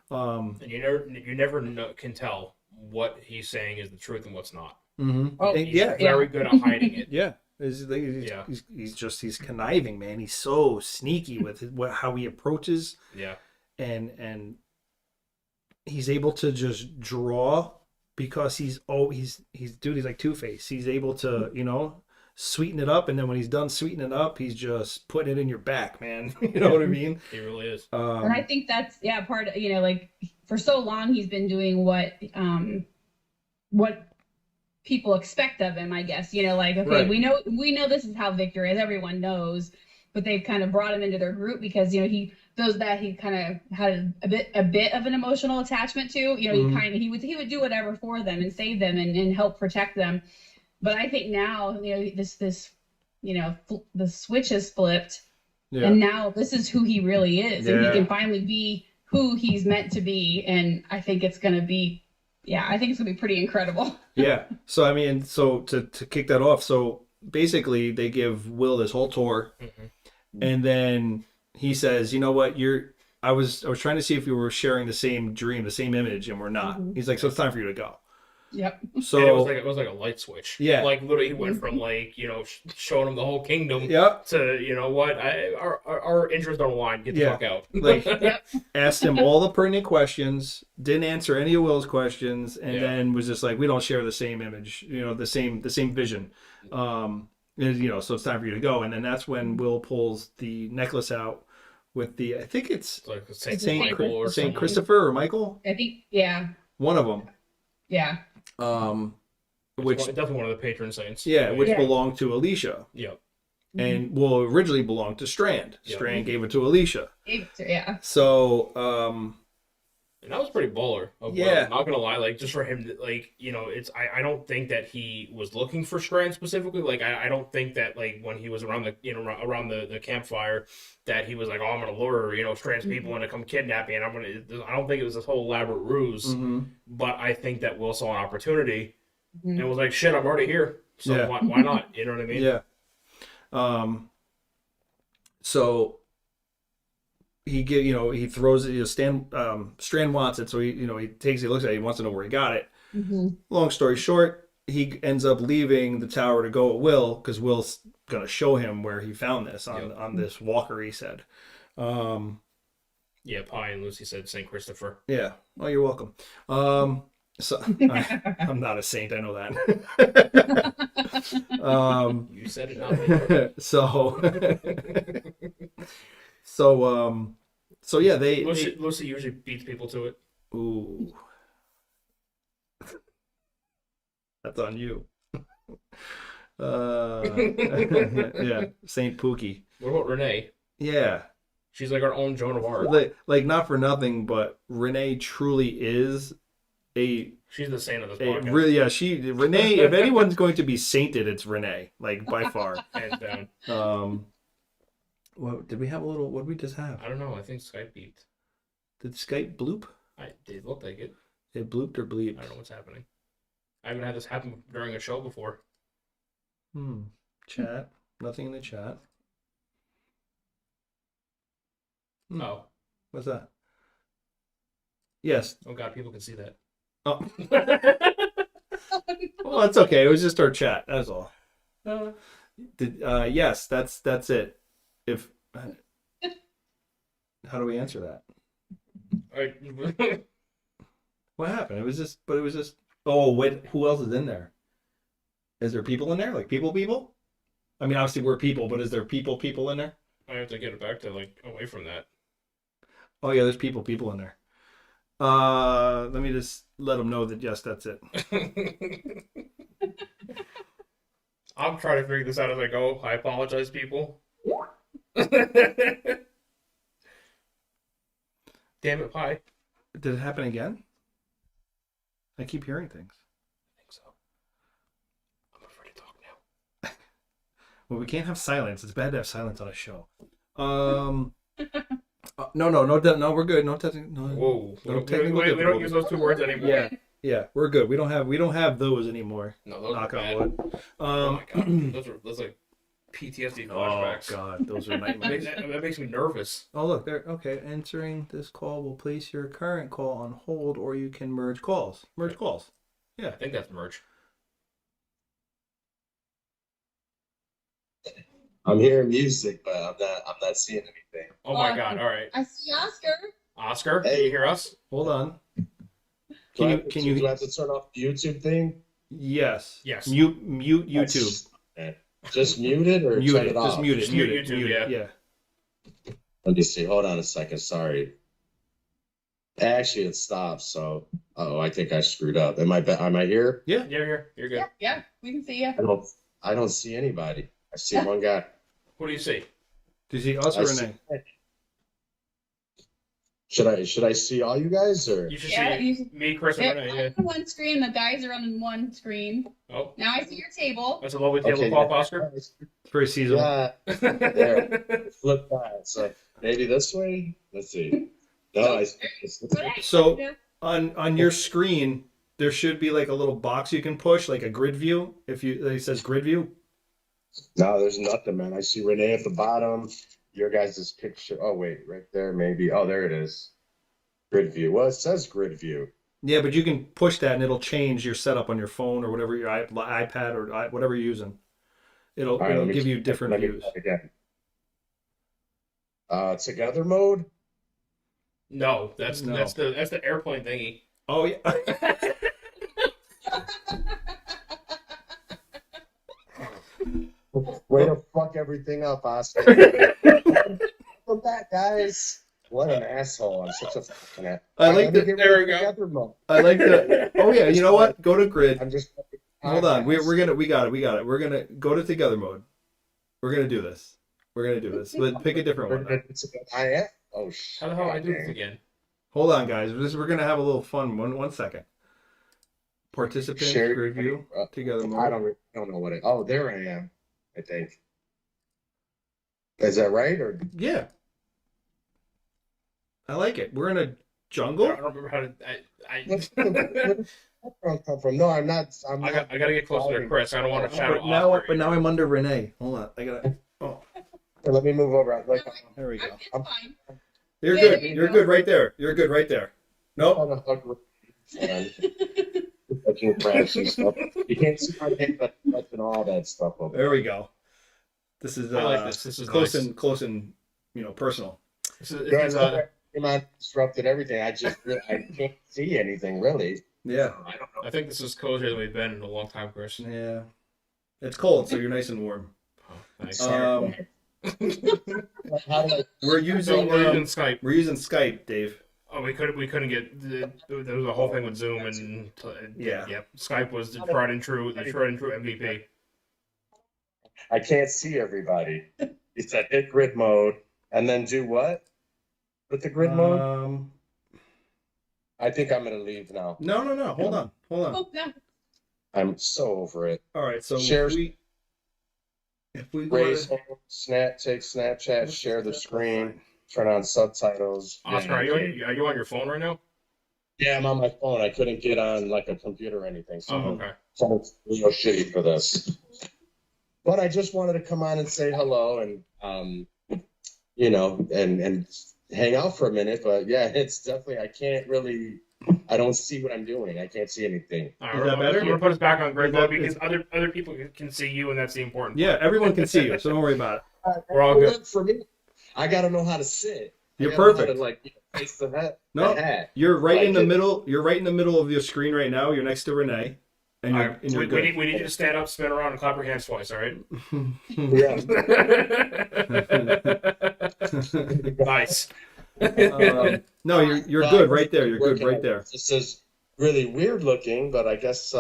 And you never can tell what he's saying is the truth and what's not. Oh, he's very good at hiding it. Yeah. He's conniving, man. He's so sneaky with how he approaches. Yeah. And he's able to just draw, because he's like Two-Face. He's able to, sweeten it up, and then when he's done sweetening it up, he's just putting it in your back, man. You know what I mean? He really is. And I think that's part of, like, for so long he's been doing what people expect of him, I guess. Like, okay, right. we know this is how Victor is, everyone knows, but they've kind of brought him into their group because he kind of had a bit of an emotional attachment to. He would do whatever for them and save them and help protect them. But I think now, the switch has flipped, and now this is who he really is, and he can finally be who he's meant to be. And I think it's going to be, pretty incredible. Yeah. So, I mean, to kick that off, so basically they give Will this whole tour, and then he says, you know what, I was trying to see if we were sharing the same dream, the same image, and we're not. He's like, so it's time for you to go. Yep. So it was like a light switch. Yeah. Like, literally, he went from like, showing him the whole kingdom. Yep. To our interests don't align. Get the fuck out. Like, asked him all the pertinent questions, didn't answer any of Will's questions, and then was just like, we don't share the same image, the same vision. So it's time for you to go. And then that's when Will pulls the necklace out with the, I think it's like Saint Christopher or Michael. I think one of them. Yeah. Which definitely one of the patron saints. Which belonged to Alicia. Yep. And originally belonged to Strand. Strand gave it to Alicia. So and that was pretty baller. I'm not gonna lie, like, just for him, like, it's I don't think that he was looking for Strand specifically. Like, I don't think that, like, when he was around the campfire, that he was like, oh, I'm gonna lure Strand's people into come kidnap me, and I don't think it was this whole elaborate ruse. But I think that Will saw an opportunity And it was like, shit, I'm already here. So Yeah. why not? You know what I mean? Yeah. So he throws it. Strand wants it, so he takes it, looks at it, he wants to know where he got it. Long story short, he ends up leaving the tower to go at Will because Will's gonna show him where he found this on this walker. He said. Yeah, Pie and Lucy said St. Christopher. Yeah. Oh, you're welcome. So I'm not a saint. I know that. You said it, not me. So yeah, Lucy usually beats people to it. Ooh, that's on you. Yeah, Saint Pookie. What about Renee? Yeah, she's like our own Joan of Arc. Like not for nothing, but Renee truly is she's the saint of this podcast. Really, yeah. Renee. If anyone's going to be sainted, it's Renee. Like by far, hands down. What did we have a little? What did we just have? I don't know. I think Skype beeped. Did Skype bloop? It looked like it. It blooped or bleeped? I don't know what's happening. I haven't had this happen during a show before. Chat. Nothing in the chat. Oh. What's that? Yes. Oh God, people can see that. Oh. Well, that's okay. It was just our chat. That's all. Yes, that's it. If how do we answer that? What happened? It was just. Oh, wait. Who else is in there? Is there people in there? Like people? I mean, obviously we're people, but is there people in there? I have to get it back to away from that. Oh yeah, there's people in there. Let me just let them know that yes, that's it. I'm trying to figure this out as I go. I apologize, people. Damn it, Pie. Did it happen again? I keep hearing things. I think so. I'm afraid to talk now. Well, we can't have silence. It's bad to have silence on a show. No, we're good. No touching. No. Whoa. No We don't use those two words anymore. Yeah, we're good. We don't have those anymore. No, those knock are on bad. wood. Oh my God. Those like PTSD flashbacks. Oh God, those are nightmares. That makes me nervous. Oh look, there. Okay, answering this call will place your current call on hold, or you can merge calls. Merge calls. Yeah, I think that's merge. I'm hearing music, but I'm not seeing anything. Oh my God! All right. I see Oscar. Oscar, Hey. can you hear us? hold on. Do I Can you? have to turn off the YouTube thing? Yes. Yes. Mute YouTube. Okay. Just mute it or Mute turn it. it off? Just mute it. Just Mute mute it. YouTube, Mute it. yeah. Yeah. Let me see. Hold on a second. Sorry. Actually, it stopped. So, I think I screwed up. Am I here? Yeah. You're good. Yeah, we can see you. I don't see anybody. I see one guy. What do you see? Do you see us or Renee? Should I see all you guys or? You should Yeah, see me, Chris, and Renee. Yeah. On one screen, the guys are on one screen. Oh, Now I see your table. that's a lovely tablecloth, Oscar. It's very seasonal. Yeah. There. Flip that. So maybe this way. Let's see. No, So on your screen, there should be like a little box you can push, like a grid view. It says grid view. No, there's nothing, man. I see Renee at the bottom. Your guys' picture. Oh, wait, right there, maybe. Oh, there it is. Grid view. Well, it says grid view. Yeah, but you can push that and it'll change your setup on your phone or whatever, your iPad or whatever you're using. It'll give you different views. Again. Together mode. No, that's the airplane thingy. Oh yeah. Way to fuck everything up, Oscar. Come back, guys. What an asshole. I'm such a fucking asshole. I like that. There we go. Together mode. I like that. Oh yeah. You know what? Go to grid. I'm just. Hold on. We got it. We're gonna go to together mode. We're gonna do this. But pick a different one. I am. Oh shit. How the hell do I do this again? Hold on, guys. We're gonna have a little fun. One second. Participants Share- review together mode. I don't know what it. Oh, there I am. I think. Is that right or? Yeah. I like it. We're in a Jungle? I don't remember how to. Where come from? No, I'm not. I'm I not. gotta get closer to Chris. I don't want to shadow But now, Oscar. but now I'm under Renee. Hold on. I gotta. Oh, Here, let me move over. Like, there we go. It's fine. You're Yeah, good. there you You're go. good right there. You're good right there. Nope. on a hug and touching crabs and stuff. You can't see my hand, but touching all that stuff over There we go. This is I like this. This is close nice. and close and personal. This is, Guys, came on, disrupted everything. I can't see anything really. Yeah. I don't know. I think this is cozier than we've been in a long time, Chris. Yeah. It's cold, so you're nice and warm. Oh, thanks. How do I? We're So using we're using Skype. we're using Skype, Dave. Oh, we couldn't get. There was a whole thing with Zoom and Yeah. Yep. Skype was the tried and true MVP. I can't see everybody. He said hit grid mode and then do what with the grid mode? I think I'm gonna leave now. No. Hold on. Oh, no. I'm so over it. All right. So Share- if we go Raise to, hand, take Snapchat, share the screen, turn on subtitles. Oscar, are you on your phone right now? Yeah, I'm on my phone. I couldn't get on like a computer or anything. So Oh, okay. it's real shitty for this. But I just wanted to come on and say hello and and hang out for a minute. But yeah, it's definitely I don't see what I'm doing. I can't see anything. All right, Is that better? I'm gonna put us back on grid Is that- mode because other people can see you, and that's the important. yeah, everyone can see you, so don't worry about it. We're all good. For me, I gotta know how to sit. I You're gotta know how perfect. to, like face the hat. No, the hat. you're right Like in the it. middle. You're right in the middle of your screen right now. You're next to Renee, and All you're, right, and you're we good. need you to stand up, spin around, and clap your hands twice. All right. Yeah. Nice. No, you're Well, good right there. You're good working right on there. it. This is really weird looking, but I guess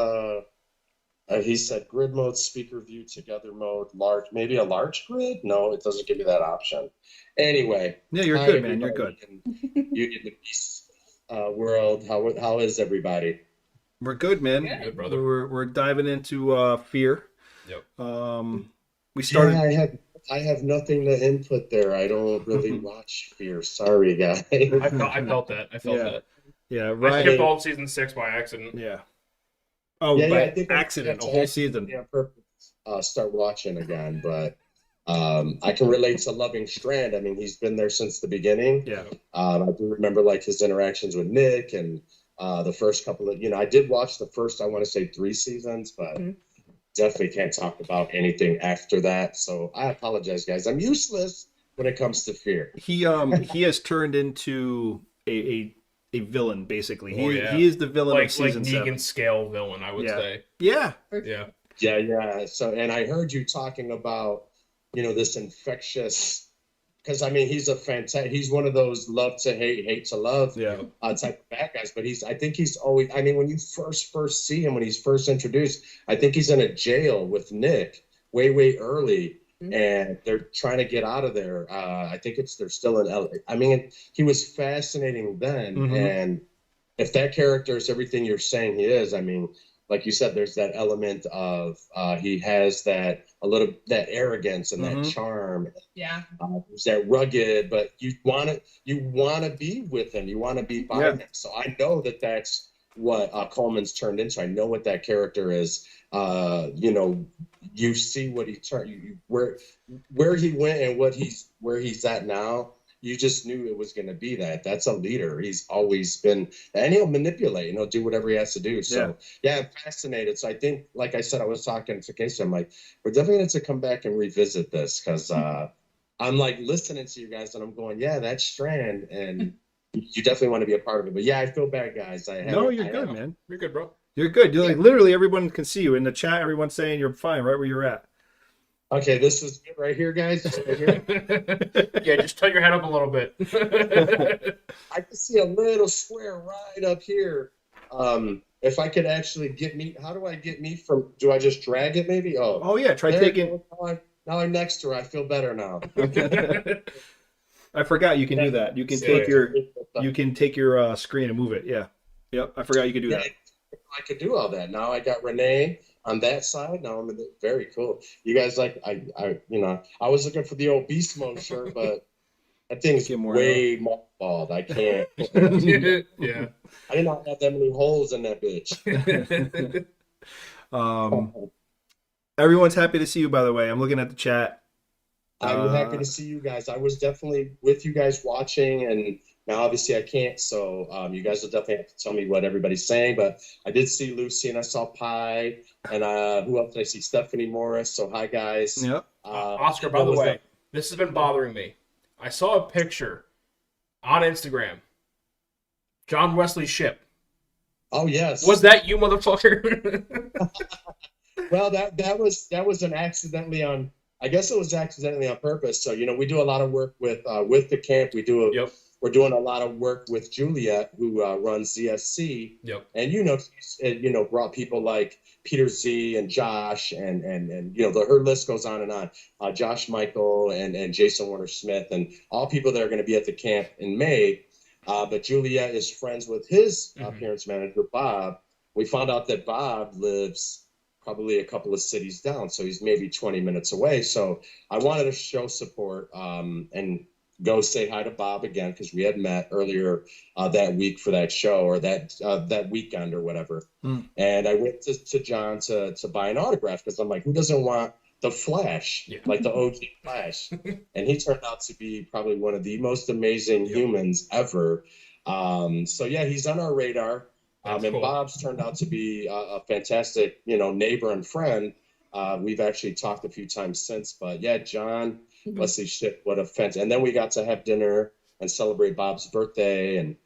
he said grid mode, speaker view, together mode, large, maybe a large grid. No, it doesn't give you that option. Anyway, Yeah, you're hi, good, man. You're good. everybody in Beauty and the Beast world. How is everybody? We're good, man. Good, brother. We're diving into fear. Yep. We started. Yeah, I have nothing to input there. I don't really watch Fear. Sorry, guys. I felt that. I felt Yeah. that. Yeah, I right. skipped all of season 6 by accident. Yeah. Oh, Yeah, by I think accident, a whole season. Yeah, perfect. Start watching again, but I can relate to Loving Strand. I mean, he's been there since the beginning. Yeah. I do remember like his interactions with Nick and the first couple of, I did watch the first, I want to say 3 seasons, but definitely can't talk about anything after that. So I apologize, guys. I'm useless when it comes to Fear. He has turned into a villain basically. Oh, yeah. He is the villain Like of season 7. Negan scale villain, I would Yeah. say. Yeah. Yeah. Yeah. So, and I heard you talking about, this infectious, because I mean, he's one of those love to hate, hate to love Yeah. Type of bad guys. But I think he's always, I mean, when you first see him, when he's first introduced, I think he's in a jail with Nick way early. And they're trying to get out of there. I think they're still in LA. I mean, he was fascinating then. Mhm. And if that character is everything you're saying he is, I mean, like you said, there's that element of he has that arrogance and that charm. Yeah. There's that rugged, but you want to be with him. You want to be by him. So I know that's what Coleman's turned into. I know what that character is. You see what he turned, where he went and where he's at now. You just knew it was going to be that. That's a leader. He's always been, and he'll manipulate and he'll do whatever he has to do. So yeah, I'm fascinated. So I think, like I said, I was talking to Casey. I'm like, we're definitely going to come back and revisit this because I'm like listening to you guys and I'm going, yeah, that's Strand, and you definitely want to be a part of it. But yeah, I feel bad, guys. You're good, man. You're good, bro. You're good. You're like literally everyone can see you in the chat. Everyone's saying you're fine right where you're at. Okay, this is good right here, guys. Right here. Yeah, just tilt your head up a little bit. I can see a little square right up here. If I could actually get meat, how do I get meat from? Do I just drag it? Maybe. Oh yeah, try there taking. you go. Now I'm next to her. I feel better now. I forgot you can do that. You can take your screen and move it. Yeah. Yep. I forgot you could do that. I could do all that. Now I got Renee on that side. Now I'm in very cool. You guys I was looking for the old beast mode shirt, but That thing's Get more way mothballed. I can't. Yeah. I did not have that many holes in that bitch. Everyone's happy to see you, by the way. I'm looking at the chat. I'm happy to see you guys. I was definitely with you guys watching, and now obviously I can't. So you guys will definitely have to tell me what everybody's saying. But I did see Lucy, and I saw Pi, and who else did I see? Stephanie Morris. So hi guys. Yep. Oscar, by the way, this has been bothering me. I saw a picture on Instagram. John Wesley Shipp. Oh yes. Was that you, motherfucker? Well, that was an accidentally on. I guess it was accidentally on purpose. So we do a lot of work with the camp. We're doing a lot of work with Juliet, who runs ZSC. Yep. And she's brought people like Peter Z and Josh and her list goes on and on. Josh Michael and Jason Warner Smith and all people that are going to be at the camp in May. But Juliet is friends with his appearance manager, Bob. We found out that Bob lives probably a couple of cities down, so he's maybe 20 minutes away. So I wanted to show support and go say hi to Bob again, because we had met earlier that week for that show, or that weekend or whatever. And I went to John to buy an autograph, because I'm like, who doesn't want the Flash, like the OG Flash? And he turned out to be probably one of the most amazing humans ever. So yeah, he's on our radar. And cool. Bob's turned out to be a fantastic, neighbor and friend. We've actually talked a few times since, but yeah, John Wesley Shipp, what a fantastic. And then we got to have dinner and celebrate Bob's birthday. And,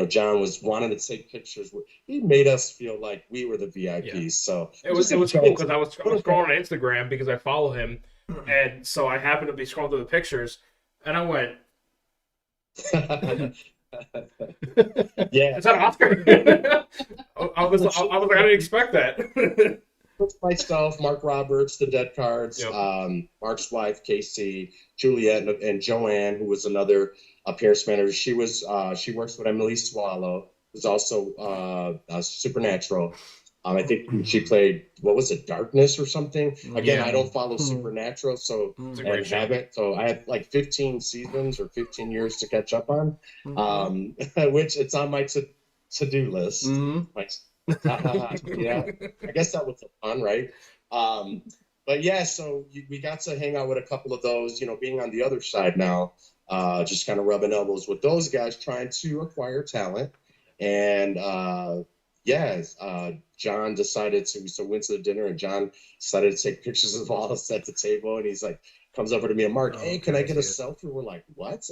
John was wanting to take pictures. He made us feel like we were the VIPs. Yeah. So it was cool, because I was scrolling on Instagram because I follow him. And so I happened to be scrolling through the pictures, and I went, yeah, is that Oscar? I was like, I didn't expect that. Myself, Mark Roberts, the Dead Cards, Mark's wife Casey, Juliet, and Joanne, who was another appearance manager. She works with Emily Swallow, who's also Supernatural. I think she played, what was it, Darkness or something? Again, I don't follow Supernatural, so and haven't. So I have like 15 seasons or 15 years to catch up on, which it's on my to-do list. Yeah, I guess that was fun, right? But yeah, so we got to hang out with a couple of those, being on the other side now, just kind of rubbing elbows with those guys trying to acquire talent. And John decided to, so we went to the dinner, and John decided to take pictures of all of us at the table. And he's like, comes over to me and Mark, hey, can I get a selfie? We're like, what?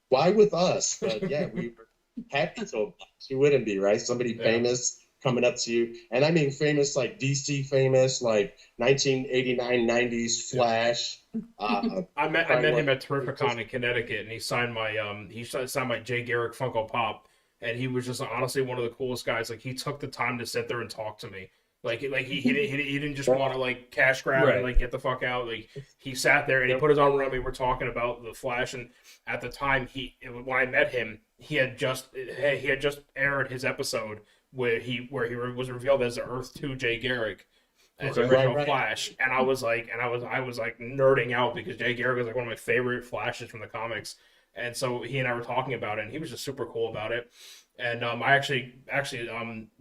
Why with us? But yeah, we were happy to. You wouldn't be, right? Somebody famous coming up to you. And I mean famous, like DC famous, like 1989, 90s Flash. I met him at Terrificon in Connecticut, and he signed my Jay Garrick Funko Pop. And he was just honestly one of the coolest guys. Like, he took the time to sit there and talk to me. Like he didn't just want to like cash grab and like get the fuck out. Like, he sat there and he put his arm around me. We're talking about the Flash, and at the time when I met him, he had just aired his episode where he was revealed as the Earth 2 Jay Garrick as the original Flash, and I was like nerding out, because Jay Garrick was like one of my favorite Flashes from the comics. And so he and I were talking about it, and he was just super cool about it. And I actually,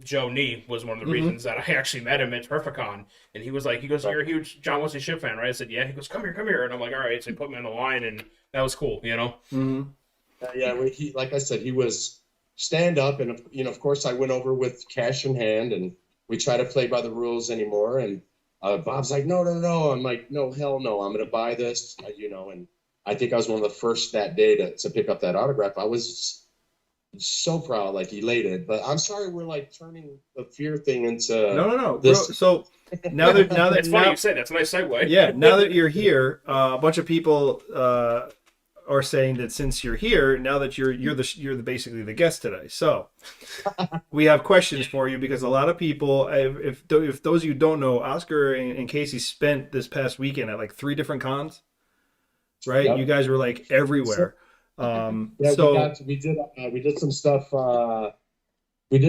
Joe Nee was one of the reasons that I actually met him at Terrificon. And he goes, you're a huge John Wesley Shipp fan, right? I said, yeah. He goes, come here. And I'm like, all right. So he put me on the line, and that was cool, Yeah, he, like I said, he was stand up. And, of course, I went over with cash in hand, and we try to play by the rules anymore. And Bob's like, no. I'm like, no, hell no. I'm going to buy this, and I think I was one of the first that day to pick up that autograph. I was so proud, like elated. But I'm sorry, we're like turning the fear thing into no. This. So now that it's funny you said that's a nice segue. Yeah, now that you're here, a bunch of people are saying that since you're here, now that you're basically the guest today. So we have questions for you, because a lot of people, if those of you don't know, Oscar and Casey spent this past weekend at like 3 different cons. Right, you guys were like everywhere. We did some stuff. We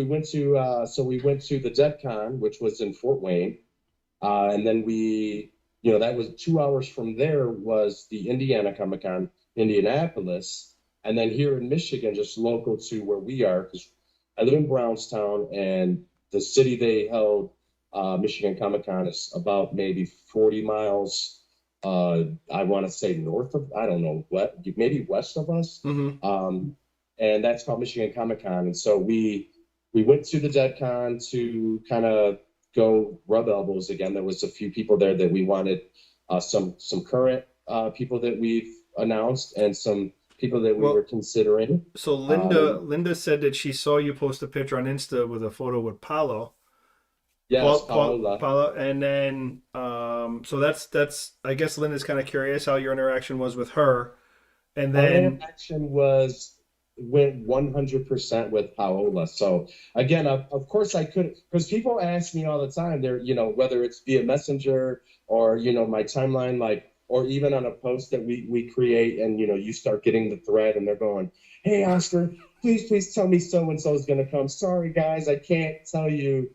went to the Dead Con, which was in Fort Wayne, and then we that was 2 hours from there was the Indiana Comic-Con, Indianapolis. And then here in Michigan, just local to where we are, because I live in Brownstown, and the city they held Michigan Comic-Con is about maybe 40 miles, I want to say north of, I don't know, what, maybe west of us. And that's called Michigan Comic-Con. And so we went to the DeadCon to kind of go rub elbows again. There was a few people there that we wanted, some current people that we've announced, and some people that we were considering. So Linda said that she saw you post a picture on Insta with a photo with Paulo. Yes, Paula. And then so that's I guess Linda's kind of curious how your interaction was with her. And then our interaction went 100% with Paola. So again, of course I could, because people ask me all the time, they're, whether it's via Messenger or, my timeline, like, or even on a post that we create, and, you start getting the thread and they're going, hey, Oscar, please tell me so-and-so is going to come. Sorry, guys, I can't tell you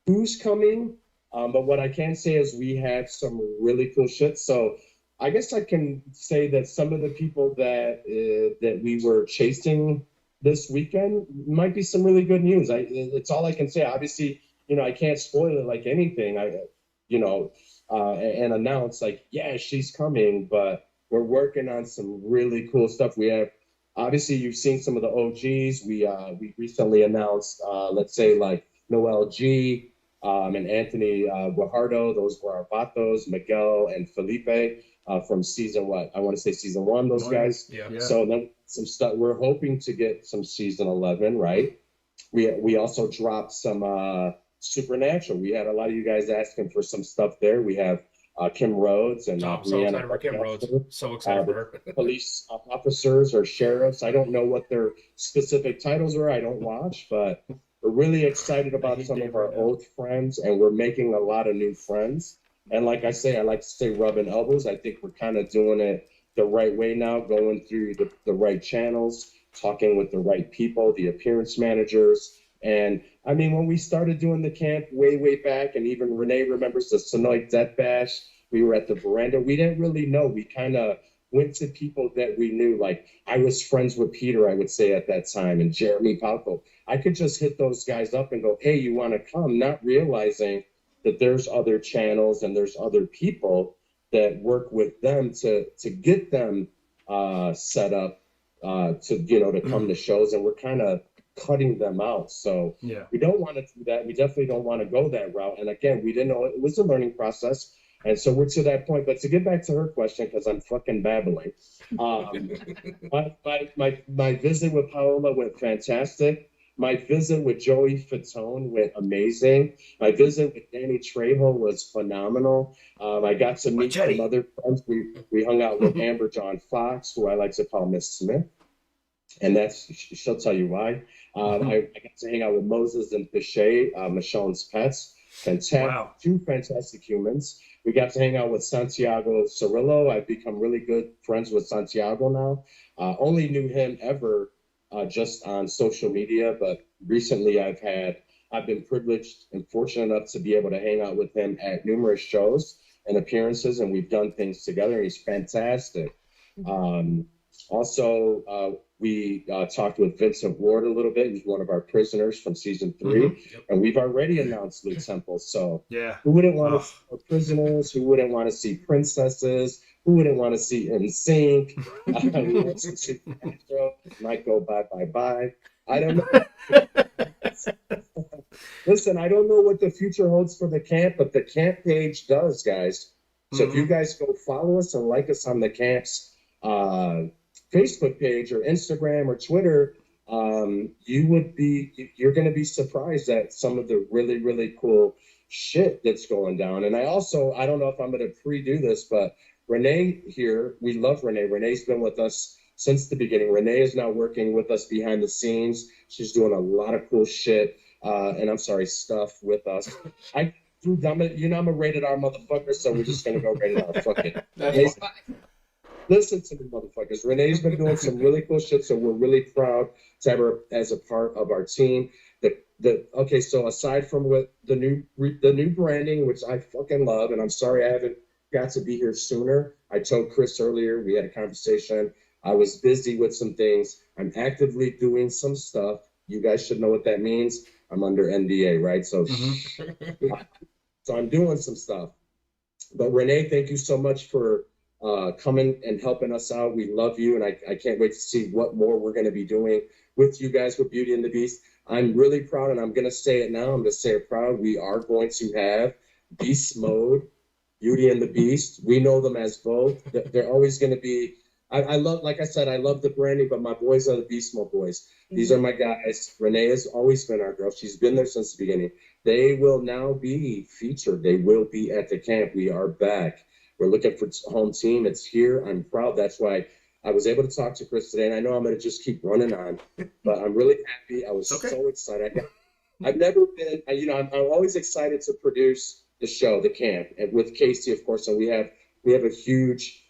who's coming. But what I can say is we have some really cool shit. So I guess I can say that some of the people that we were chasing this weekend might be some really good news. It's all I can say. Obviously, I can't spoil it like anything. And announce like, yeah, she's coming. But we're working on some really cool stuff. We have, obviously, you've seen some of the OGs. We recently announced, let's say like Noel G. And Anthony Guajardo. Those were our Vatos, Miguel and Felipe. From season season 1, those guys. Yeah. So then some stuff, we're hoping to get some season 11, right? We also dropped some Supernatural. We had a lot of you guys asking for some stuff there. We have Kim Rhodes and I'm so excited for Kim Rhodes. So excited for her. Police officers or sheriffs. I don't know what their specific titles are. I don't watch, but we're really excited about some of our old friends, and we're making a lot of new friends. And like I say, I like to say rubbing elbows. I think we're kind of doing it the right way now, going through the right channels, talking with the right people, the appearance managers. And I mean, when we started doing the camp way back, and even Renee remembers the Sonoy Death Bash, we were at the veranda. We didn't really know. We kind of went to people that we knew. Like I was friends with Peter, I would say at that time, and Jeremy Palco. I could just hit those guys up and go, hey, you want to come? Not realizing that there's other channels and there's other people that work with them to get them set up to come to shows, and we're kind of cutting them out. So we don't want to do that. We definitely don't want to go that route. And again, we didn't know it was a learning process. And so we're to that point. But to get back to her question, because I'm fucking babbling, my visit with Paola went fantastic. My visit with Joey Fatone went amazing. My visit with Danny Trejo was phenomenal. I got to meet some other friends. We hung out with Amber John Fox, who I like to call Miss Smith. And she'll tell you why. I got to hang out with Moses and Pichet, Michonne's pets. Fantastic, Two fantastic humans. We got to hang out with Santiago Cirillo. I've become really good friends with Santiago now. Only knew him ever just on social media, but recently I've been privileged and fortunate enough to be able to hang out with him at numerous shows and appearances, and we've done things together. He's fantastic. Also, we talked with Vincent Ward a little bit. He's one of our prisoners from season 3, and we've already announced Luke Temple. So who wouldn't want to see our prisoners? Who wouldn't want to see princesses? Who wouldn't want to see NSYNC? We want to see Astro. Might go bye. I don't know. Listen, I don't know what the future holds for the camp, but the camp page does, guys. So if you guys go follow us and like us on the camp's Facebook page or Instagram or Twitter, you're going to be surprised at some of the really, really cool shit that's going down. And I don't know if I'm going to pre-do this, but Renee here, we love Renee. Renee's been with us since the beginning. Renee is now working with us behind the scenes. She's doing a lot of cool shit, stuff with us. I'm a rated R motherfucker, so we're just going to go rated R. Fuck it. Listen to me, motherfuckers. Renee's been doing some really cool shit, so we're really proud to have her as a part of our team. So aside from what the new branding, which I fucking love, and I'm sorry I haven't got to be here sooner. I told Chris earlier, we had a conversation. I was busy with some things. I'm actively doing some stuff. You guys should know what that means. I'm under NDA, right? So, so I'm doing some stuff. But Renee, thank you so much for coming and helping us out. We love you, and I can't wait to see what more we're going to be doing with you guys with Beauty and the Beast. I'm really proud, and I'm going to say it now. I'm going to say it proud. We are going to have Beast Mode, Beauty and the Beast. We know them as both. They're always going to be. I love, like I said, I love the branding, but my boys are the Beast Mode boys. These are my guys. Renee has always been our girl. She's been there since the beginning. They will now be featured. They will be at the camp. We are back. We're looking for home team. It's here. I'm proud. That's why I was able to talk to Chris today, and I know I'm going to just keep running on, but I'm really happy. I was so excited. I've never been, I'm always excited to produce the show, the camp, and with Casey, of course, and we have a huge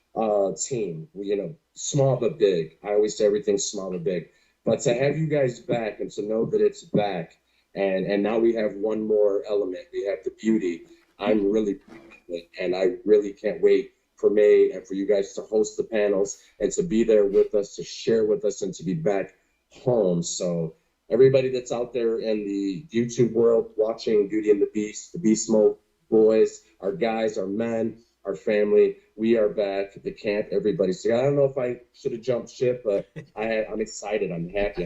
team, small but big. I always say everything's small but big, but to have you guys back and to know that it's back, and now we have one more element. We have the beauty. I'm really proud of it, and I really can't wait for May and for you guys to host the panels and to be there with us, to share with us, and to be back home. So everybody that's out there in the YouTube world watching Beauty and the Beast, the Beast Mode boys, our guys, our men, our family, we are back at the camp. Everybody's together. I don't know if I should have jumped ship, but I'm excited. I'm happy.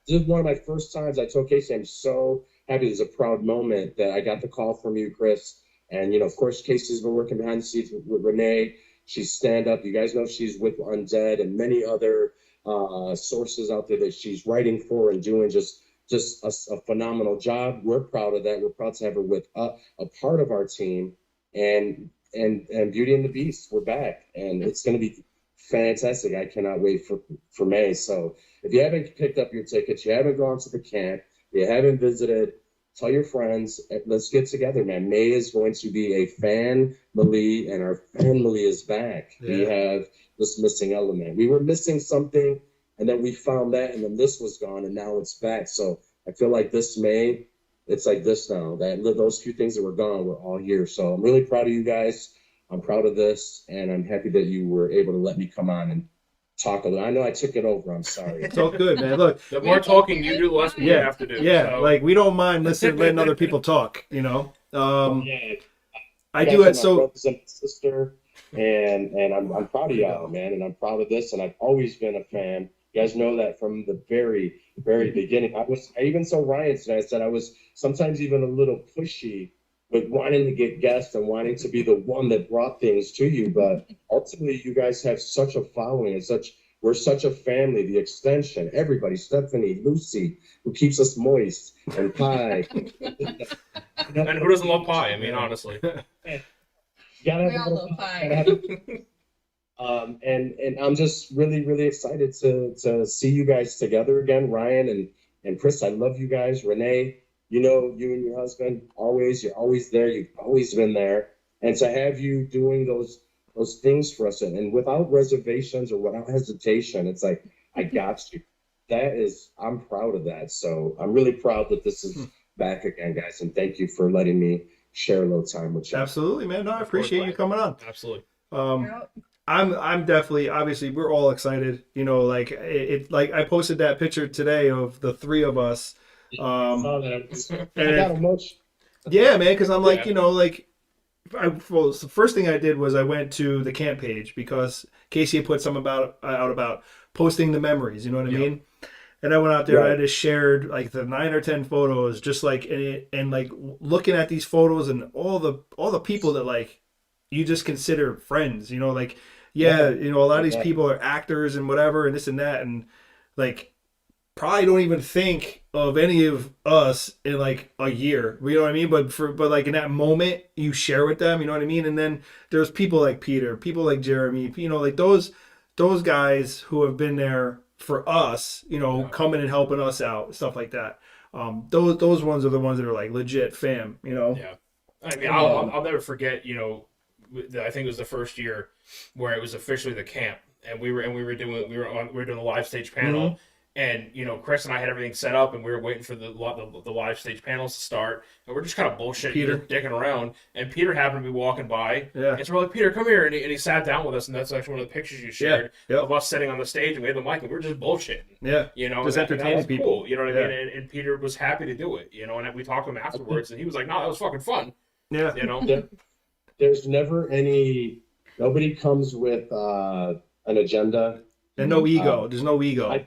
This is one of my first times. I told Casey, I'm so happy. It's a proud moment that I got the call from you, Chris. And, of course, Casey's been working behind the scenes with Renee. She's stand-up. You guys know she's with Undead and many other sources out there that she's writing for and doing just a phenomenal job. We're proud of that. We're proud to have her with a part of our team. And Beauty and the Beast, we're back. And it's going to be fantastic. I cannot wait for May. So if you haven't picked up your tickets, you haven't gone to the camp, you haven't visited, tell your friends, let's get together, man. May is going to be a family, and our family is back. Yeah. We have this missing element. We were missing something, and then we found that, and then this was gone, and now it's back. So I feel like this May, it's like this now. That those few things that were gone, we're all here. So I'm really proud of you guys. I'm proud of this, and I'm happy that you were able to let me come on and talk a little. I know I took it over. I'm sorry. It's all good, man. Look, the more talking you do, the less we have to do. Yeah, so. Like we don't mind letting other people talk. I do it so. Brothers and sister, and I'm proud of y'all, man, and I'm proud of this, and I've always been a fan. You guys know that from the very, very beginning. I even told Ryan today. I said I was sometimes even a little pushy with wanting to get guests and wanting to be the one that brought things to you. But ultimately, you guys have such a following and we're such a family, the extension, everybody, Stephanie, Lucy, who keeps us moist, and Pie. And who doesn't love pie? I mean, honestly. We all love pie. And I'm just really, really excited to see you guys together again, Ryan and Chris. I love you guys. Renee, you and your husband, you're always there. You've always been there. And to have you doing those things for us and without reservations or without hesitation, it's like, I got you. I'm proud of that. So I'm really proud that this is back again, guys. And thank you for letting me share a little time with you. Absolutely, man. No, I appreciate you coming on. Absolutely. I'm definitely, obviously, we're all excited. Like I posted that picture today of the three of us. I got emotion. Yeah, man, because I'm like, so the first thing I did was I went to the camp page because Casey had put something out about posting the memories. You know what I mean? And I went out there and I just shared like the 9 or 10 photos, just like and like looking at these photos and all the people that like you just consider friends. A lot of these people are actors and whatever and this and that, and like probably don't even think of any of us in like a year, you know what I mean? But like in that moment you share with them, you know what I mean? And then there's people like Peter, people like Jeremy, like those guys who have been there for us, coming and helping us out, stuff like that. Those ones are the ones that are like legit fam, Yeah. I mean, I'll never forget, I think it was the first year where it was officially the camp, and we were doing the live stage panel, And, you know, Chris and I had everything set up, and we were waiting for the live stage panels to start, and we're just kind of bullshitting, Peter. dicking around, and Peter happened to be walking by, Yeah. and so we're like, Peter, come here, and he sat down with us, and that's actually one of the pictures you shared of us sitting on the stage, and we had the mic, and we were just bullshitting. Yeah. You know, Just and that entertaining was people. cool, you know what I mean? And Peter was happy to do it, you know, and we talked to him afterwards, and he was like, no, that was fucking fun. Yeah. You know? There's never nobody comes with an agenda. And no ego. There's no ego.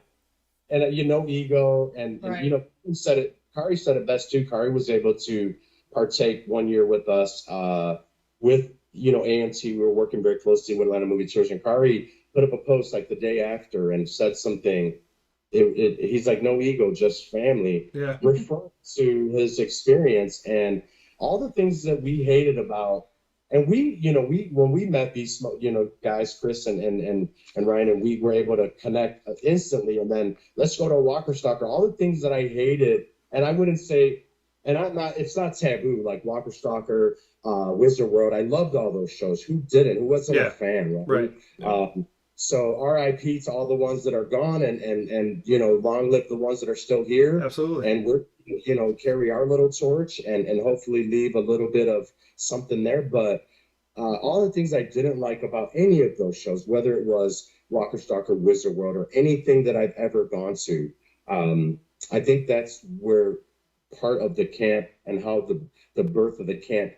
Ego, and Right. you know, Kari said it best too. Kari was able to partake one year with us with, you know, AMT. We were working very closely with Atlanta Movie Tours, and Kari put up a post like the day after and said something. He's like, no ego, just family. Yeah. Referring to his experience and all the things that we hated about. And when we met these, you know, guys, Chris and Ryan, and we were able to connect instantly. And then let's go to Walker Stalker. All the things that I hated, and I wouldn't say, and it's not taboo, like Walker Stalker, Wizard World. I loved all those shows. Who didn't? Who wasn't a fan? Right. So RIP to all the ones that are gone, and you know, long live the ones that are still here. Absolutely. And we're, you know, carry our little torch and hopefully leave a little bit of something there. But all the things I didn't like about any of those shows, whether it was Walker Stalker, Wizard World, or anything that I've ever gone to, I think that's where part of the camp and how the birth of the camp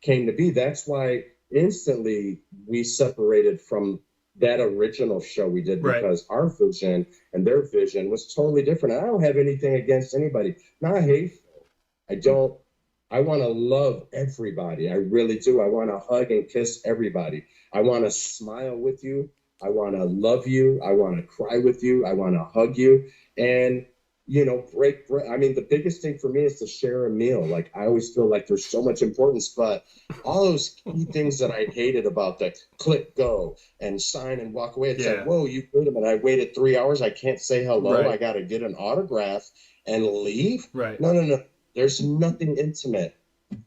came to be. That's why instantly we separated from that original show we did, because our vision and their vision was totally different. And I don't have anything against anybody. Not hateful. I want to love everybody. I really do. I want to hug and kiss everybody. I want to smile with you. I want to love you. I want to cry with you. I want to hug you. And, you know, break bread. I mean, the biggest thing for me is to share a meal. Like, I always feel like there's so much importance, but all those key things that I hated about the click, go, and sign and walk away. It's like, whoa, you wait a minute. I waited 3 hours. I can't say hello. I got to get an autograph and leave. No. There's nothing intimate.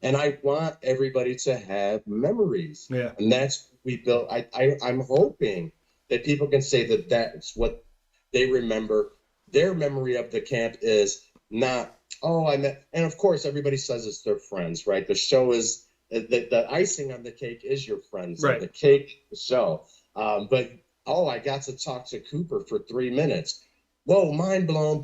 And I want everybody to have memories. Yeah. And that's what we built. I'm hoping that people can say that that's what they remember. Their memory of the camp is not, and of course, everybody says it's their friends, right? The show is, the icing on the cake is your friends. Right. The cake, the show. But, I got to talk to Cooper for 3 minutes. Whoa, mind blown.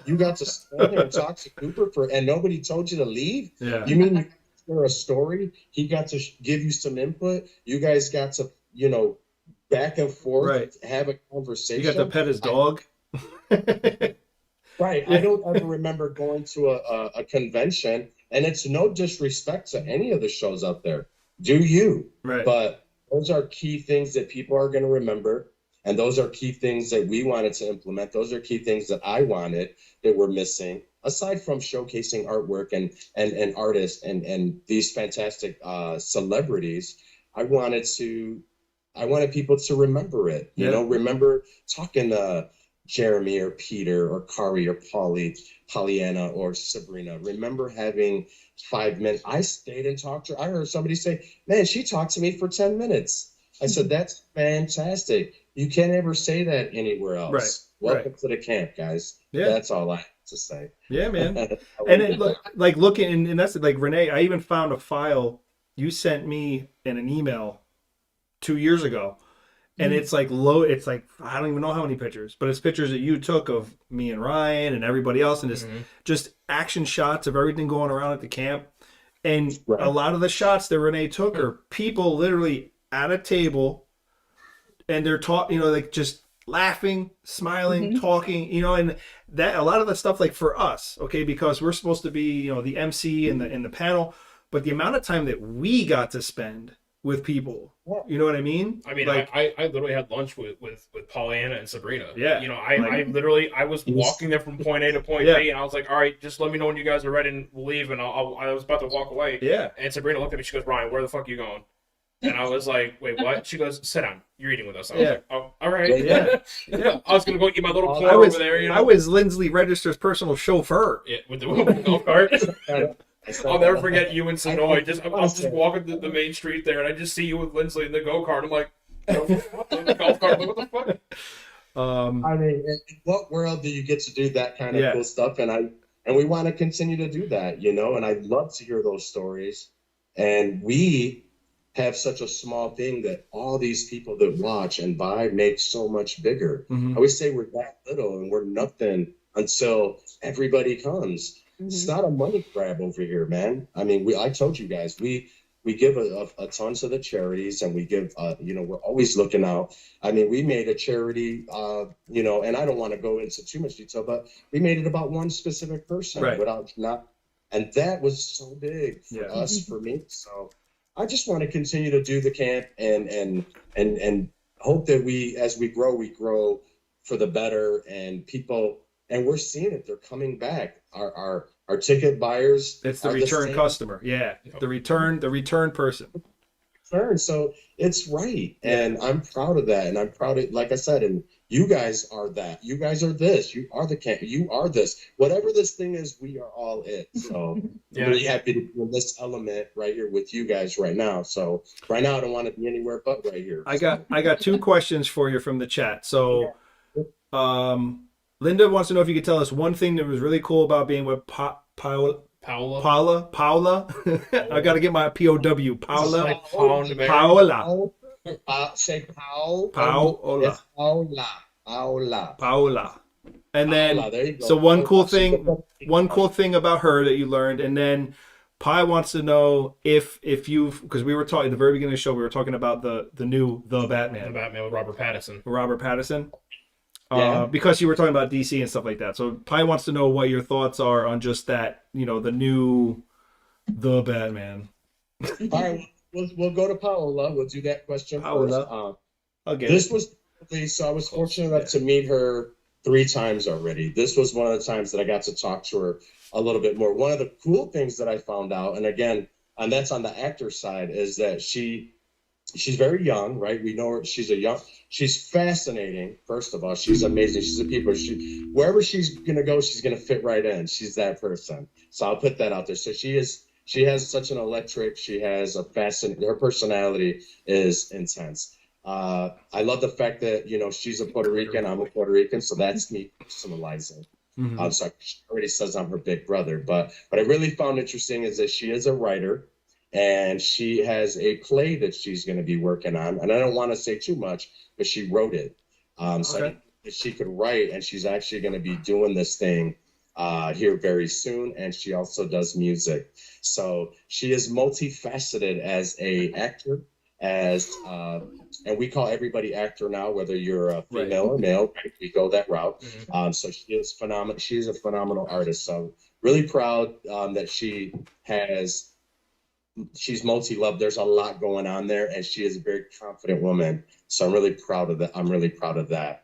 You got to stand there and talk to Cooper and nobody told you to leave? Yeah. You mean you share a story? He got to give you some input? You guys got to, you know, back and forth, have a conversation? You got to pet his dog? Right. I don't ever remember going to a convention, and it's no disrespect to any of the shows out there. Do you? Right. But those are key things that people are going to remember. And those are key things that we wanted to implement. Those are key things that I wanted that were missing, aside from showcasing artwork and artists and these fantastic celebrities. I wanted people to remember it. You know, remember talking to Jeremy or Peter or Kari or Pollyanna or Sabrina. Remember having 5 minutes. I stayed and talked to her. I heard somebody say, man, she talked to me for 10 minutes. I said, that's fantastic. You can't ever say that anywhere else. Right. Welcome to the camp, guys. Yeah. That's all I have to say. Yeah, man. And it, like looking, and that's like Renee, I even found a file you sent me in an email 2 years ago. And it's like it's like, I don't even know how many pictures, but it's pictures that you took of me and Ryan and everybody else. And it's just action shots of everything going around at the camp. And a lot of the shots that Renee took are people literally at a table, and they're talking, you know, like just laughing, smiling, talking, you know, and that a lot of the stuff, like for us, okay, because we're supposed to be, you know, the MC and the panel, but the amount of time that we got to spend with people, you know what I mean? I mean, like, I literally had lunch with Pollyanna and Sabrina. Yeah. You know, I was walking there from point A to point B, and I was like, all right, just let me know when you guys are ready and we'll leave, and I was about to walk away. Yeah. And Sabrina looked at me, she goes, Ryan, where the fuck are you going? And I was like, wait, what? She goes, sit down. You're eating with us. I was like, oh, all right. Yeah. I was going to go get my little corn over there. You know? I was Lindsley Register's personal chauffeur. Yeah, with the golf cart. I'll never forget you in Sonoy. I was just walking the main street there, and I just see you with Lindsley in the go-kart. I'm like, the golf cart. Like, what the fuck? I mean, in what world do you get to do that kind of cool stuff? And we want to continue to do that, you know, and I'd love to hear those stories. And we have such a small thing that all these people that watch and buy make so much bigger. I always say we're that little and we're nothing until everybody comes. It's not a money grab over here, man. I mean, I told you guys, we give a ton to the charities, and we give, you know, we're always looking out. I mean, we made a charity, you know, and I don't want to go into too much detail, but we made it about one specific person, and that was so big for us, for me. So I just want to continue to do the camp and hope that as we grow for the better, and people, and we're seeing it. They're coming back. Our ticket buyers. It's the return customer. Yeah. The return person. So it's right. And I'm proud of that. And I'm proud of, like I said, and you guys are that. You guys are this. You are the camp. You are this. Whatever this thing is, we are all it. So I'm really happy to be in this element right here with you guys right now. So right now I don't want to be anywhere but right here. I got 2 questions for you from the chat. So Linda wants to know if you could tell us one thing that was really cool about being with Paula. I got to get my POW. Paula. Say Paul. Paula. And then, so one cool thing about her that you learned, and then Pi wants to know if you've, because we were talking at the very beginning of the show, we were talking about the Batman. The Batman with Robert Pattinson. Because you were talking about DC and stuff like that. So Pi wants to know what your thoughts are on just that, you know, the Batman. All right, we'll go to Paola. We'll do that question Paola. first. This was, so I was fortunate enough to meet her 3 times already. This was one of the times that I got to talk to her a little bit more. One of the cool things that I found out, and again, and that's on the actor side, is that she's very young, right? We know her. She's fascinating. First of all, she's amazing. She's a people. Wherever she's gonna go, she's gonna fit right in. She's that person. So I'll put that out there. So she has such an electric. She has a fascinating. Her personality is intense. I love the fact that, you know, she's a Puerto Rican. I'm a Puerto Rican, so that's me personalizing. So she already says I'm her big brother. But what I really found interesting is that she is a writer. And she has a play that she's going to be working on. And I don't want to say too much, but she wrote it. So she could write, and she's actually going to be doing this thing here very soon. And she also does music. So she is multifaceted as a actor, and we call everybody actor now, whether you're a female or male, we go that route. So she is phenomenal. She's a phenomenal artist. So really proud that she's multi-loved. There's a lot going on there, and she is a very confident woman. So I'm really proud of that.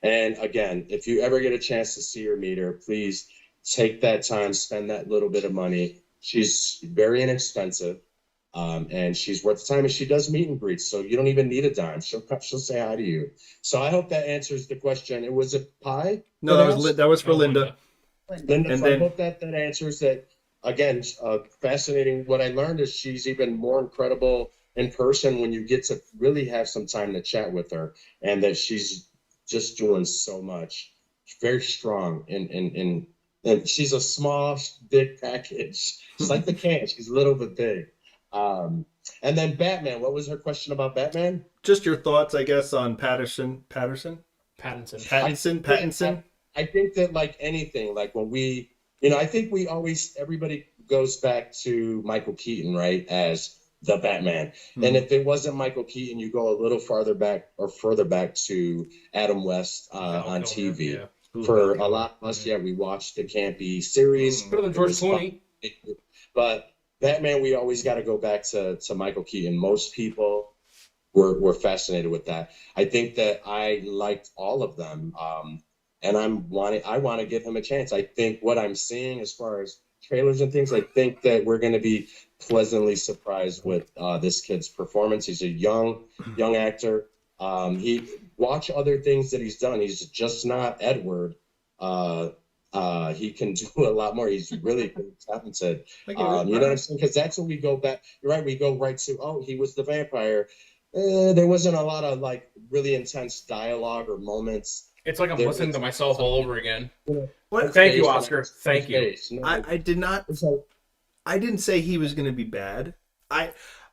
And again, if you ever get a chance to see her, meet her, please take that time, spend that little bit of money. She's very inexpensive, and she's worth the time. And she does meet and greets, so you don't even need a dime. She'll say hi to you. So I hope that answers the question. It was a Pi? No, that was for Linda. Linda, and so I hope that answers that. Again, fascinating. What I learned is she's even more incredible in person when you get to really have some time to chat with her, and that she's just doing so much. Very strong, and she's a small, big package. She's like the can. She's little but big. And then Batman. What was her question about Batman? Just your thoughts, I guess, on Pattinson. I think that, like anything, like when we. You know, I think everybody goes back to Michael Keaton, right, as the Batman. And if it wasn't Michael Keaton, you go a little further back to Adam West on TV. For a lot of us, we watched the campy series. Better than George Clooney. But Batman, we always got to go back to Michael Keaton. Most people were fascinated with that. I think that I liked all of them. And I want to give him a chance. I think what I'm seeing as far as trailers and things, I think that we're going to be pleasantly surprised with this kid's performance. He's a young actor. He watch other things that he's done. He's just not Edward. He can do a lot more. He's really talented. You know what I'm saying? Because that's when we go back. You're right. We go right to, he was the vampire. there wasn't a lot of like really intense dialogue or moments. It's like I'm There listening to was- myself all over again. What? Thank you, Based on Oscar. his Thank you. face. No, I did not. it's like, I didn't say he was going to be bad. Oscar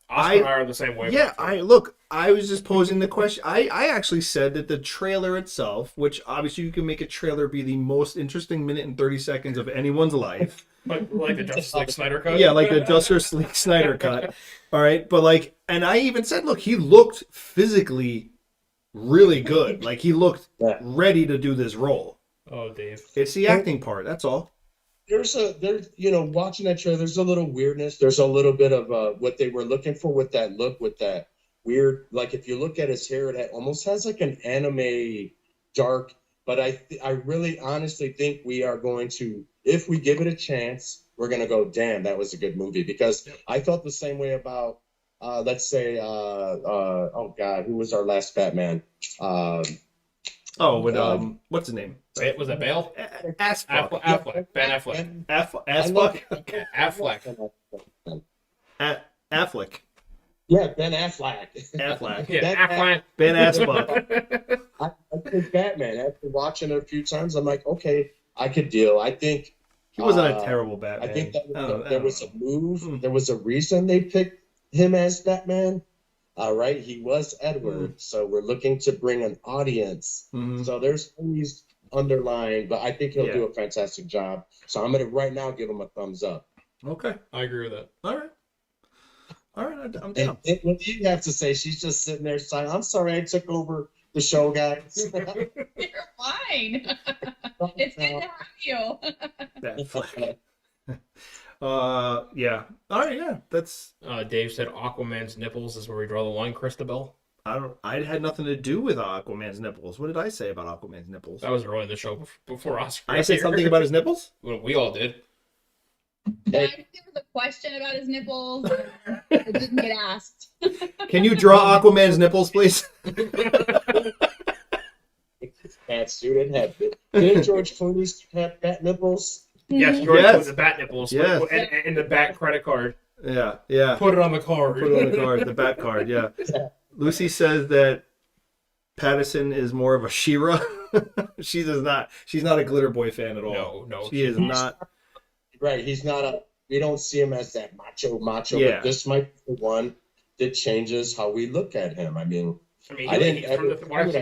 and I are the same way. Yeah, I was just posing the question. I actually said that the trailer itself, which obviously you can make a trailer be the most interesting minute and 30 seconds of anyone's life. like the Justice League Snyder cut. Yeah, like the Justice League Snyder cut. All right, but like, and I even said, look, he looked physically really good. Like he looked Yeah. ready to do this role. Oh, Dave. It's the acting part. That's all. there's watching that trailer, there's a little weirdness. There's a little bit of what they were looking for with that look, with that weird, like if you look at his hair, it almost has like an anime dark. But I really honestly think we are going to, if we give it a chance, we're going to go, damn, that was a good movie. Because I felt the same way about, let's say, oh God, who was our last Batman? What's his name? Was it Bale? Affleck. Affleck. Ben Affleck. Affleck. Affleck. Yeah, Ben Affleck. Affleck. Yeah, Affleck. Ben Affleck. I think Batman, after watching it a few times, I'm like, okay, I could deal. I think He wasn't a terrible Batman. I think that I there don't was know. a move. There was a reason they picked him as Batman. All right, he was Edward, so we're looking to bring an audience. Mhm. So there's always underlying, but I think he'll Yeah. do a fantastic job. So I'm gonna right now give him a thumbs up. Okay. I agree with that. All right. All right. I'm And down. what do you have to say? She's just sitting there saying, "I'm sorry, I took over the show, guys." You're fine. It's good to have you. Affleck. Yeah. All right. Yeah. That's. Dave said Aquaman's nipples is where we draw the line, Christabel. I had nothing to do with Aquaman's nipples. What did I say about Aquaman's nipples? That was early in the show before Oscar. I said something about his nipples. Well, we all did. I think there was a question about his nipples. It didn't get asked. Can you draw Aquaman's nipples, please? Bat suit and had did George Clooney have bat nipples? Yes, George Yes. with the bat nipples. Yes. And the bat credit card. Yeah. Yeah. Put it on the card. Put it on the card, the bat card. Yeah. Lucy says that Patterson is more of a She-Ra. She does not. She's not a Glitter Boy fan at all. No. She is not. Right, he's not a. We don't see him as that macho. Yeah. But this might be the one that changes how we look at him. I mean, I mean, he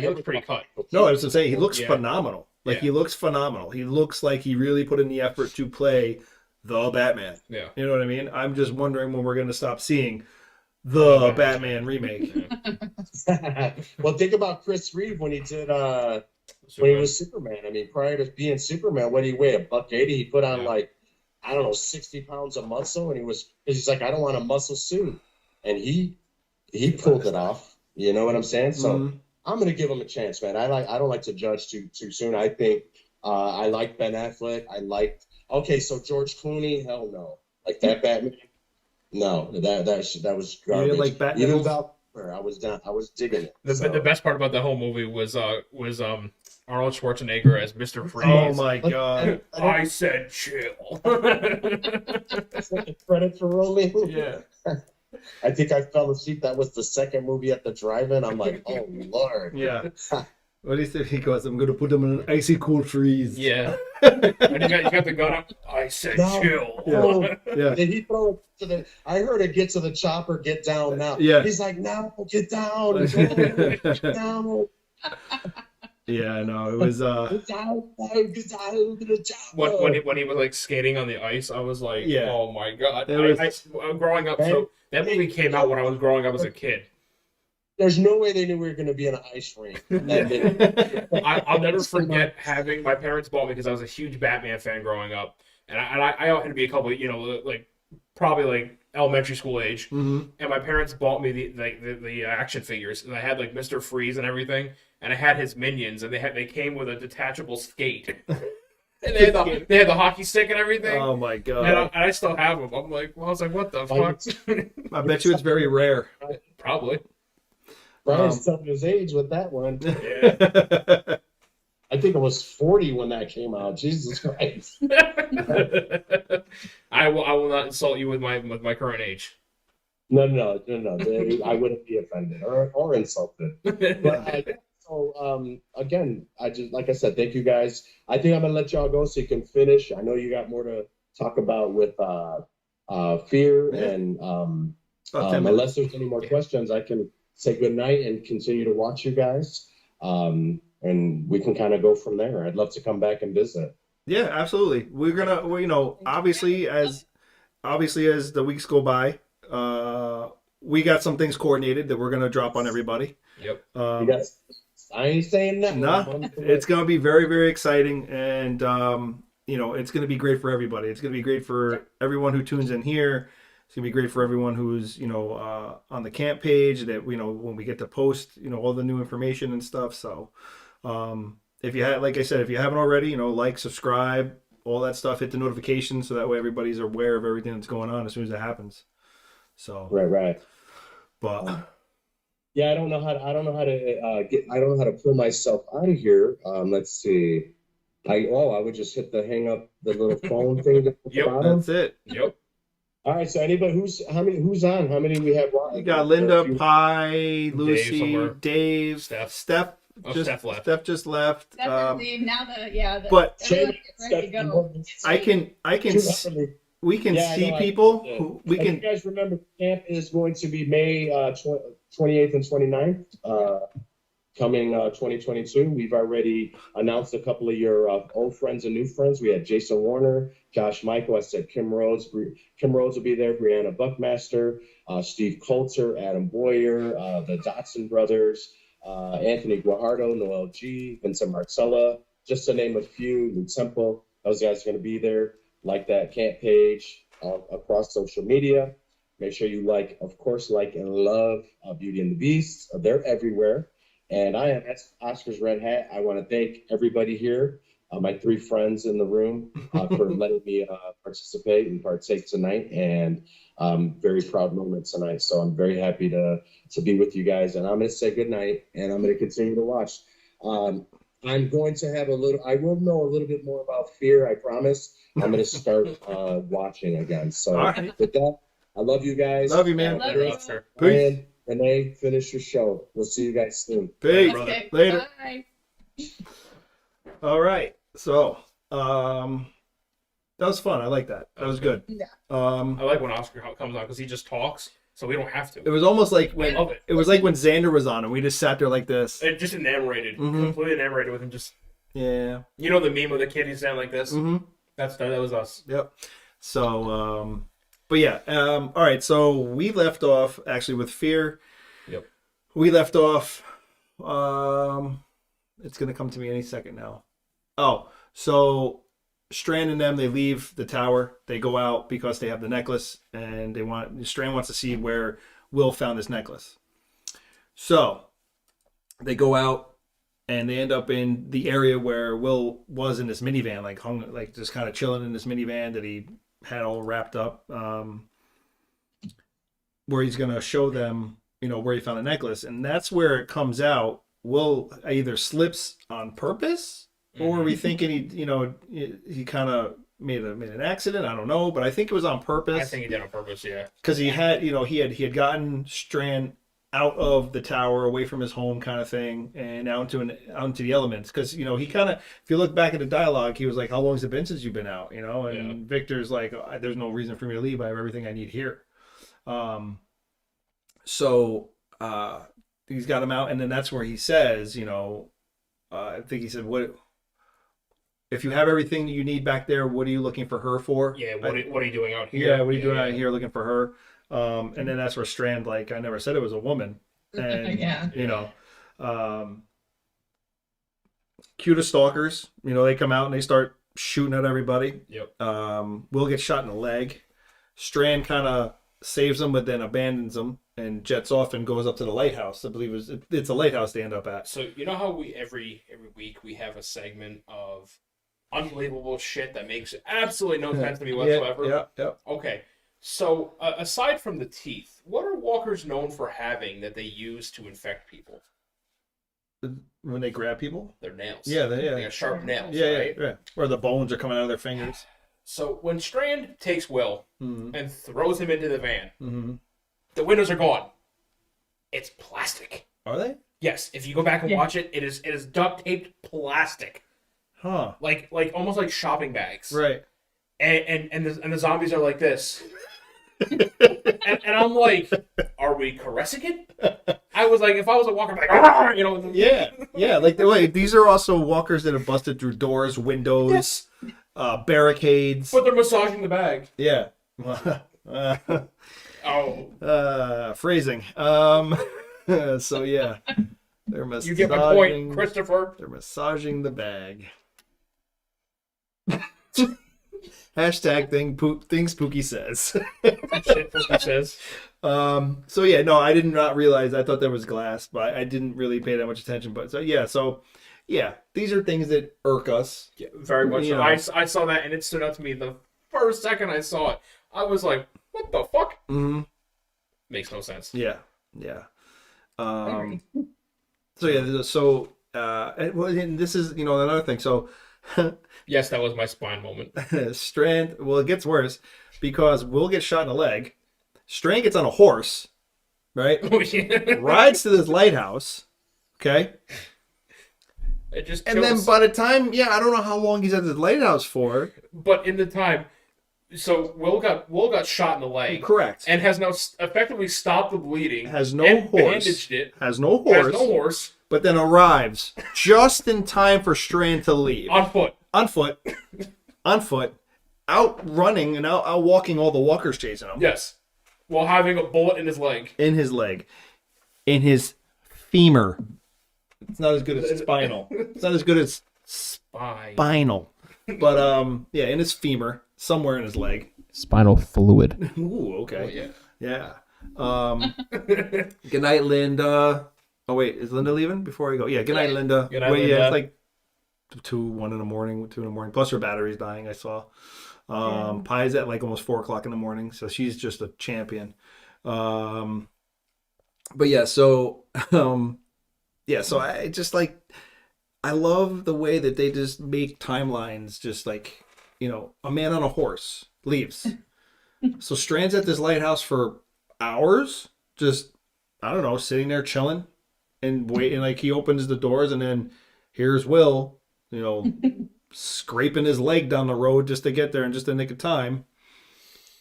looks pretty cut. No, I was going to say he looks Yeah. phenomenal. Like Yeah. he looks phenomenal. He looks like he really put in the effort to play the Batman. Yeah. You know what I mean? I'm just wondering when we're going to stop seeing the Batman remake. well, think about Chris Reeve when he did when he was Superman. I mean, prior to being Superman, what did he weigh? $180. He put on like, I don't know, 60 pounds of muscle, and he's like, I don't want a muscle suit, and he pulled it off. You know what I'm saying? So I'm gonna give him a chance, man. I don't like to judge too soon. I think I like Ben Affleck. So George Clooney, hell no. Like that Batman, no, that was garbage. didn't like Bat Even nipples? Val, I was down. I was digging it. The best part about the whole movie was Arnold Schwarzenegger as Mr. Freeze. Oh my god. I said chill. Credit for rolling. Yeah. I think I fell asleep. That was the second movie at the drive-in. I'm like, oh Lord. Yeah. What do you say? He goes, I'm going to put them in an icy cold freeze. Yeah. And you got the gun up. I said No. chill. Yeah. Yeah. Did he throw it to the? I heard it get to the chopper. Get down now. Yeah. He's like, no, get down. Get down. Yeah, no, it was Get down. Get down to the chopper. When he was like skating on the ice, I was like, Yeah. oh my god. There was- I'm growing up, so that movie came out when I was growing up as a kid. There's no way they knew we were going to be in an ice rink. I'll never forget having my parents bought me because I was a huge Batman fan growing up, and I had to be a couple, like probably like elementary school age, and my parents bought me the action figures, and I had like Mr. Freeze and everything, and I had his minions, and they came with a detachable skate. And they had the hockey stick and everything. Oh my And god. I still have them. I was like, what the fuck? I bet you it's very rare. Probably. Brian's telling his age with that one. Yeah. I think it was 40 when that came out. Jesus Christ. I will not insult you with my current age. No. I wouldn't be offended or insulted. But again, I just like I said, thank you guys. I think I'm gonna let y'all go so you can finish. I know you got more to talk about with fear and unless there's any more questions, I can say good night and continue to watch you guys. And we can kind of go from there. I'd love to come back and visit. Yeah, absolutely. Obviously as the weeks go by, we got some things coordinated that we're gonna drop on everybody. Yep. I ain't saying that. No, it's gonna be very, very exciting, and it's gonna be great for everybody. It's gonna be great for everyone who tunes in here. It's gonna be great for everyone who's on the camp page. That when we get to post all the new information and stuff. So, if you like I said, if you haven't already, like, subscribe, all that stuff, hit the notifications so that way everybody's aware of everything that's going on as soon as it happens. So right. But yeah, I don't know how to pull myself out of here. Let's see. I would just hit the hang up the little phone thing. Yep, that's it. Yep. All right. So anybody who's on? How many we have? You got Linda, Pie, Lucy, Dave, Steph. Steph left. Steph just left. Leave now. But everyone gets ready to go. We can see people who we can. You guys remember camp is going to be May 28th and 29th. Coming 2022. We've already announced a couple of your old friends and new friends. We had Jason Warner, Josh Michael. I said Kim Rhodes. Kim Rhodes will be there. Brianna Buckmaster, Steve Coulter, Adam Boyer, the Dotson brothers, Anthony Guajardo, Noel G, Vincent Marcella, just to name a few. Lou Temple. Those guys are going to be there. Like that camp page across social media. Make sure you like and love Beauty and the Beasts. They're everywhere. And I am Oscar's Red Hat. I want to thank everybody here, my three friends in the room, for letting me participate and partake tonight. And very proud moment tonight. So I'm very happy to be with you guys. And I'm going to say good night, and I'm going to continue to watch. I'm going to have I will know a little bit more about fear, I promise. I'm going to start watching again. So with that, I love you guys. Love you, man. Love you. Peace. Renee, finish your show. We'll see you guys soon. Peace. Okay, Later. bye. All right. So, that was fun. I like that. That was good. Yeah. I like when Oscar comes on because he just talks, so we don't have to. It was almost like when I love it. It was like when Xander was on and we just sat there like this. And just enamored, completely enamored with him. Just Yeah. the meme of the kid who's standing like this. Mm-hmm. That was us. Yep. So, but yeah. All right. So we left off actually with fear. Yep. We left off. It's gonna come to me any second now. Oh, so Strand and them, they leave the tower. They go out because they have the necklace, and Strand wants to see where Will found this necklace. So they go out, and they end up in the area where Will was in this minivan, like just kind of chilling in this minivan that he had all wrapped up, where he's gonna show them, where he found the necklace, and that's where it comes out. Will either slips on purpose, or are we thinking he kind of made an accident? I don't know, but I think it was on purpose. I think he did on purpose, yeah. Because he had he had gotten Strand out of the tower, away from his home, kind of thing, and out into the elements. Because he kind of, if you look back at the dialogue, he was like, "How long has it been since you've been out?" And Victor's like, "There's no reason for me to leave. I have everything I need here." So he's got him out, and then that's where he says, I think he said, "What if you have everything you need back there? What are you looking for her for?" Yeah. What are you doing out here? Yeah. What are you doing out here looking for her? And then that's where Strand, like, I never said it was a woman. And, cue to stalkers. They come out and they start shooting at everybody. Yep. Will get shot in the leg. Strand kind of saves them, but then abandons them and jets off and goes up to the lighthouse. I believe it's a lighthouse they end up at. So you know how we every week we have a segment of unbelievable shit that makes absolutely no sense to me whatsoever? Yeah. Okay. So aside from the teeth, what are walkers known for having that they use to infect people? When they grab people? Their nails. Yeah. They got sharp nails, Yeah, right? yeah. Or the bones are coming out of their fingers. So when Strand takes Will and throws him into the van, The windows are gone. It's plastic. Are they? Yes, if you go back and watch it, it is duct taped plastic. Huh. Like almost like shopping bags. Right. And the zombies are like this. and I'm like, are we caressing it? I was like, if I was a walker, I'd be like, you know. Yeah. Like these are also walkers that have busted through doors, windows, barricades. But they're massaging the bag. Yeah. Phrasing. So yeah, they're massaging. You get my point, Christopher. They're massaging the bag. Hashtag things Pookie says. Shit, Pookie says. So yeah, no, I did not realize. I thought there was glass, but I didn't really pay that much attention. But so yeah, these are things that irk us. Yeah, very much. You So. know. I saw that and it stood out to me the first second I saw it. I was like, what the fuck? Mm-hmm. Makes no sense. Yeah. So yeah, so and this is another thing. So Yes, that was my spine moment. Strand. Well, it gets worse because Will gets shot in the leg. Strand gets on a horse, right? Rides to this lighthouse. Okay. It just And then by the time, I don't know how long he's at this lighthouse for. But in the time, so Will got shot in the leg. Correct. And has now effectively stopped the bleeding. Has no and horse. Bandaged it. Has no horse. Has no horse. But then arrives just in time for Strand to leave. On foot. On foot. Out running and out walking all the walkers chasing him. Yes. While having a bullet in his leg. In his leg. In his femur. It's not as good as spinal. It's not as good as spinal. But in his femur. Somewhere in his leg. Spinal fluid. Ooh, okay. Oh, yeah. Good night, Linda. Oh wait, is Linda leaving before I go? Yeah, good night, Linda. Good night, Wait, Linda. yeah, it's like 2 in the morning. Plus her battery's dying, I saw. Pie's at like almost 4:00 in the morning, so she's just a champion. But yeah, so so I just I love the way that they just make timelines, just like, a man on a horse leaves. So Strand's at this lighthouse for hours, just, I don't know, sitting there chilling and waiting. Like, he opens the doors and then here's Will, scraping his leg down the road just to get there in just a nick of time.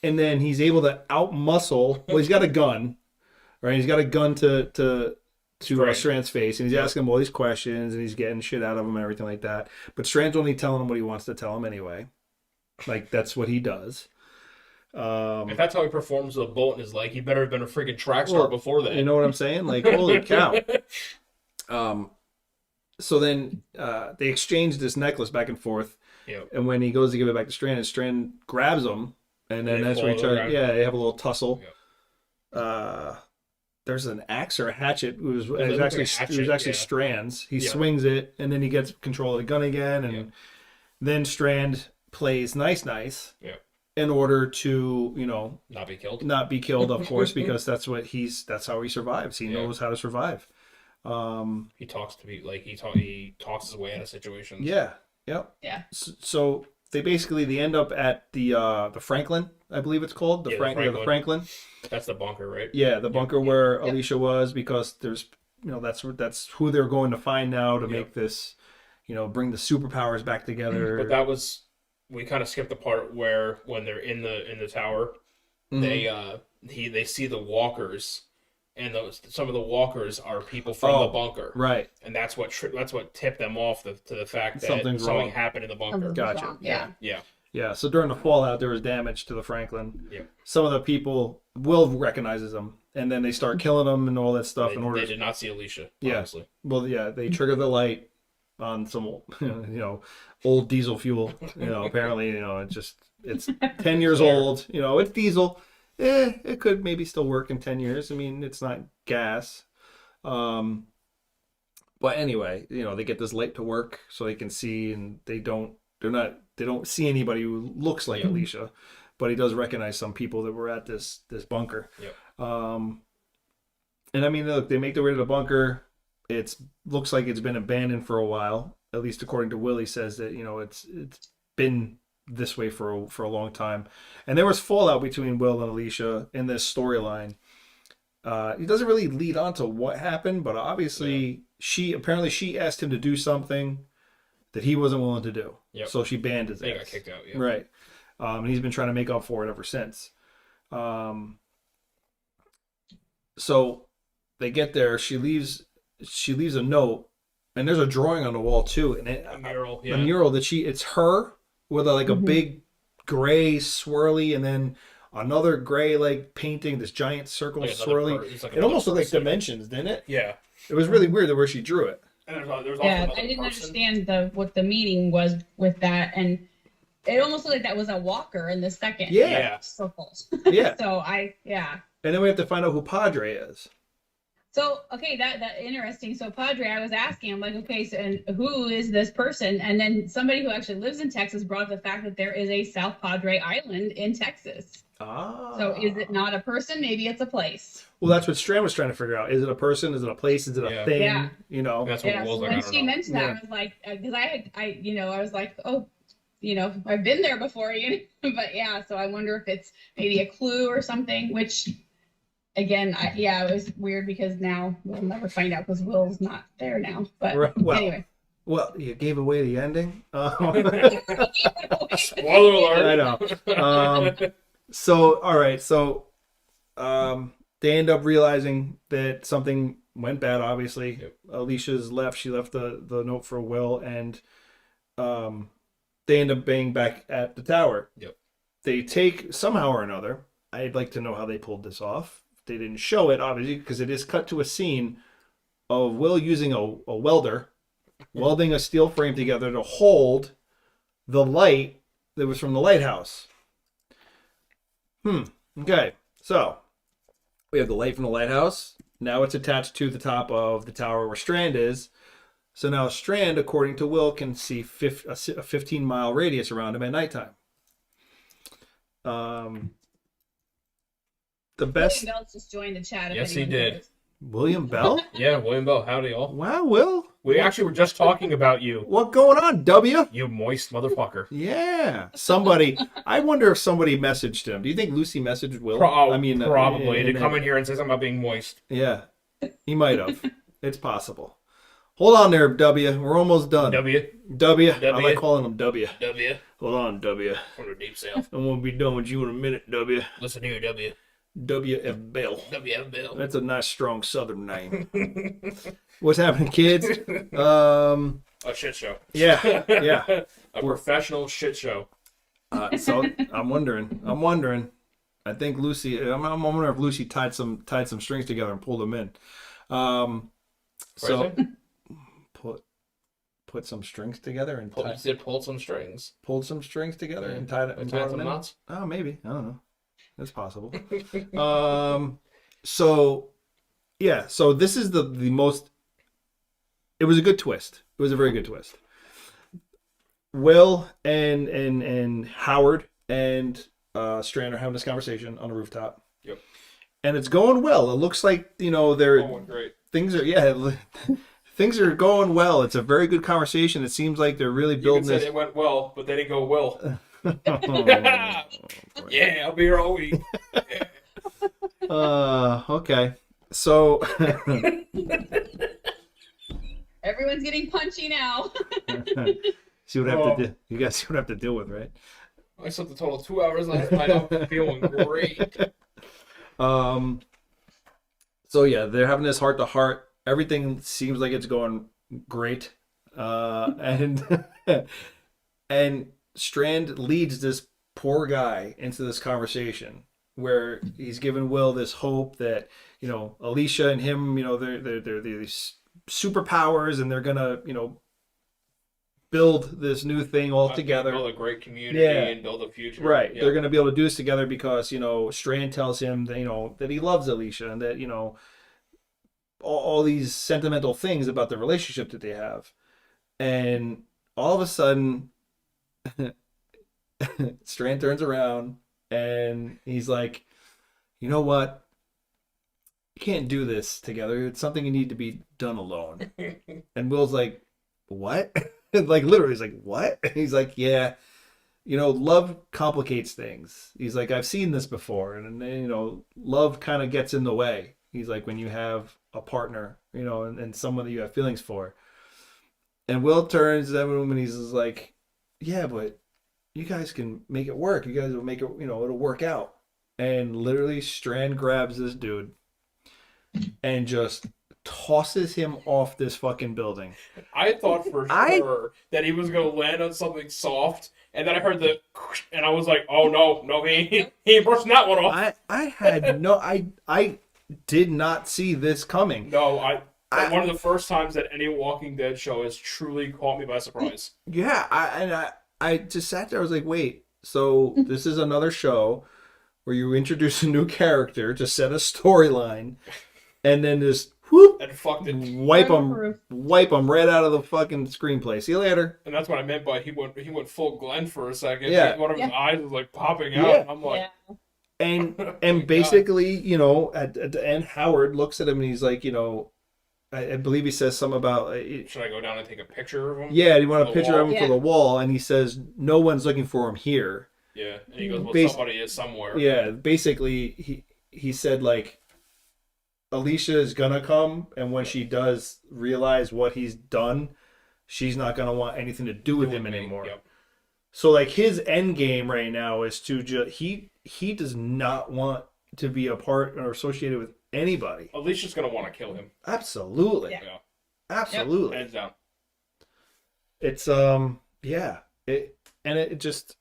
And then he's able to outmuscle. Well, he's got a gun, right? He's got a gun to Strand's face, and he's asking him all these questions, and he's getting shit out of him and everything like that. But Strand's only telling him what he wants to tell him anyway. Like, that's what he does. If that's how he performs with a bullet in his leg, he better have been a freaking track star before that. You know what I'm saying? Like, holy cow. So then they exchange this necklace back and forth. Yep. And when he goes to give it back to Strand, and Strand grabs him. And then that's where they have a little tussle. Yep. There's an axe or a hatchet. It was actually Strand's. He swings it, and then he gets control of the gun again. And then Strand plays nice. Yep. In order to, not be killed, of course, because that's how he survives. He knows how to survive. He talks he talks his way out of situations. Yeah. Yep. Yeah. So they end up at the Franklin, I believe it's called, the Franklin. That's the bunker, right? Yeah, the bunker where Alicia was, because there's that's who they're going to find now to make this, bring the superpowers back together. But that was, we kind of skipped the part where when they're in the tower, they see the walkers, and some of the walkers are people from the bunker, right? And that's what tipped them off to the fact that something happened in the bunker. Gotcha. Yeah. So during the fallout, there was damage to the Franklin. Yeah. Some of the people, Will recognizes them, and then they start killing them and all that stuff. They did not see Alicia. Yeah. Honestly. Well, yeah, they trigger the light on some, old diesel fuel. Apparently, it's 10 years old. It's diesel. It could maybe still work in 10 years. I mean, it's not gas. But anyway, they get this light to work so they can see, and they don't see anybody who looks like Alicia, but he does recognize some people that were at this bunker. Yep. And I mean, look, they make their way to the bunker. It looks like it's been abandoned for a while, at least according to Will. He says that it's been this way for a long time. And there was fallout between Will and Alicia in this storyline, He doesn't really lead on to what happened, but obviously she asked him to do something that he wasn't willing to do. Yep. So she banned his He ass. got kicked out. Yeah. Right. And he's been trying to make up for it ever since. So they get there. She leaves a note, and there's a drawing on the wall too. And A mural. Yeah. a mural that it's her with a big gray swirly, and then another gray like painting, this giant circle Like swirly. like It almost looked like dimensions, didn't it? Yeah. It was really weird the way she drew it. And there's also Yeah, another I didn't person. understand what the meaning was with that, and it almost looked like that was a walker in the second Yeah. circles. Yeah. So And then we have to find out who Padre is. So okay, that interesting. So Padre, I was asking, I'm like, okay, so and who is this person? And then somebody who actually lives in Texas brought up the fact that there is a South Padre Island in Texas. Ah. So is it not a person? Maybe it's a place. Well, that's what Strand was trying to figure out. Is it a person? Is it a place? Is it a Yeah. thing? Yeah. You know. That's what Yeah. it So was like. I when don't she know. mentioned that, Yeah. I was like, because I was like, oh, I've been there before, but yeah. So I wonder if it's maybe a clue or something. Which, again, it was weird because now we'll never find out because Will's not there now. But Right, well. anyway. Well, you gave away the ending. Spoiler alert. I know. So, all right. So, they end up realizing that something went bad. Obviously, Yep. Alicia's left. She left the note for Will, and they end up being back at the tower. Yep. They take somehow or another. I'd like to know how they pulled this off. They didn't show it, obviously, because it is cut to a scene of Will using a welder, welding a steel frame together to hold the light that was from the lighthouse. Okay, so we have the light from the lighthouse. Now it's attached to the top of the tower where Strand is. So now Strand, according to Will, can see a 15-mile radius around him at nighttime. The best... William Bell's just joined the chat. if Yes, he anyone did. cares. William Bell? Yeah, William Bell. Howdy, all. Wow, Will. We actually were just talking about you. What going on, W? You moist motherfucker. Yeah. Somebody... I wonder if somebody messaged him. Do you think Lucy messaged Will? Probably. To come in here and say something about being moist. Yeah. He might have. It's possible. Hold on there, W. We're almost done. W. I like calling him W. W. Hold on, W. From the deep south. I'm going to be done with you in a minute, W. Listen here, W. W.F. Bell. W.F. Bell. That's a nice, strong Southern name. What's happening, kids? A shit show. Yeah. A professional shit show. So I'm wondering. I think Lucy. I'm wondering if Lucy tied some strings together and pulled them in. So put some strings together and You said pulled some strings. pulled some strings together and tied it and Tied brought some them in. knots. Oh, maybe. I don't know. That's possible. So this is the most. It was a good twist. It was a very good twist. Will and Howard and Strand are having this conversation on the rooftop. Yep. And it's going well. It looks like they're Great. things are things are going well. It's a very good conversation. It seems like they're really You building could say this. it went well, but they didn't go well. Oh, Yeah, I'll be here all week. okay. So Everyone's getting punchy now. see what I have to do. You guys see what I have to deal with, right? I slept a total of 2 hours last night. I'm feeling great. So yeah, they're having this heart to heart. Everything seems like it's going great. And Strand leads this poor guy into this conversation where he's giving Will this hope that, Alicia and him, they're these superpowers and they're gonna, build this new thing all together. Build a great community and build a future. Right. Yeah. They're going to be able to do this together because, Strand tells him that, that he loves Alicia and that, all these sentimental things about the relationship that they have. And all of a sudden, Strand turns around and he's like, you know what? You can't do this together. It's something you need to be done alone. And Will's like, what? Like literally, he's like, what? He's like, yeah, love complicates things. He's like, I've seen this before, and love kind of gets in the way. He's like, when you have a partner, you know, and someone that you have feelings for. And Will turns to that woman and he's just like, yeah, but you guys can make it work. You guys will make it, you know, it'll work out. And literally Strand grabs this dude and just tosses him off this fucking building. I thought for sure that he was going to land on something soft, and then I heard the, and I was like, oh no, he ain't brushing that one off. I had no, I did not see this coming. No, one of the first times that any Walking Dead show has truly caught me by surprise. Yeah, I just sat there. I was like, wait, so this is another show where you introduce a new character to set a storyline, and then just whoop, And fucked it. wipe them right out of the fucking screenplay. See you later. And that's what I meant by he went full Glenn for a second. Yeah. One of his eyes was like popping out. Yeah. And I'm like, And basically, you know, at the end, Howard looks at him and he's like, you know, I believe he says something about should I go down and take a picture of him? yeah, you want a For the picture wall? of him for the wall, and he says no one's looking for him here. Yeah. And he goes, well, Bas- somebody is somewhere. Yeah, basically he said like Alicia is gonna come, and when she does realize what he's done, she's not gonna want anything to do with him anymore. Yep. So like his end game right now is to just he does not want to be a part or associated with anybody. Alicia's going to want to kill him. Absolutely. Yeah. Absolutely. Hands down. It's yeah. It just,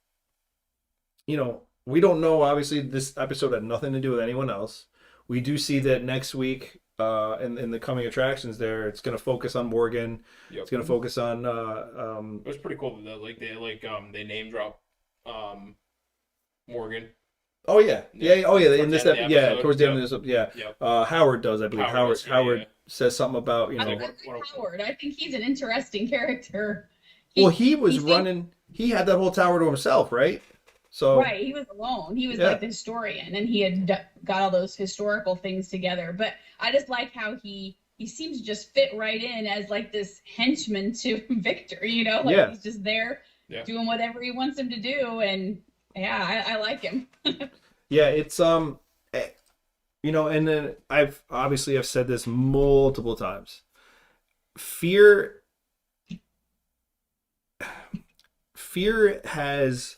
you know, we don't know, obviously this episode had nothing to do with anyone else. We do see that next week in the coming attractions there, it's going to focus on Morgan. Yep. It's going to focus on It was pretty cool that they name drop Morgan. oh yeah. In this Towards the end of the yeah, episode. towards the end of this yeah. Yep. Howard does, I believe. Howard says something about, you I know, like Howard. I think he's an interesting character. well, he was running, he had that whole tower to himself, right? So Right, he was alone. He was Yeah. like the historian, and he had got all those historical things together. But I just like how he seems to just fit right in as like this henchman to Victor. You know, like Yeah. he's just there Yeah. doing whatever he wants him to do, and yeah, I like him. yeah, it's you know, and then I've said this multiple times. Fear has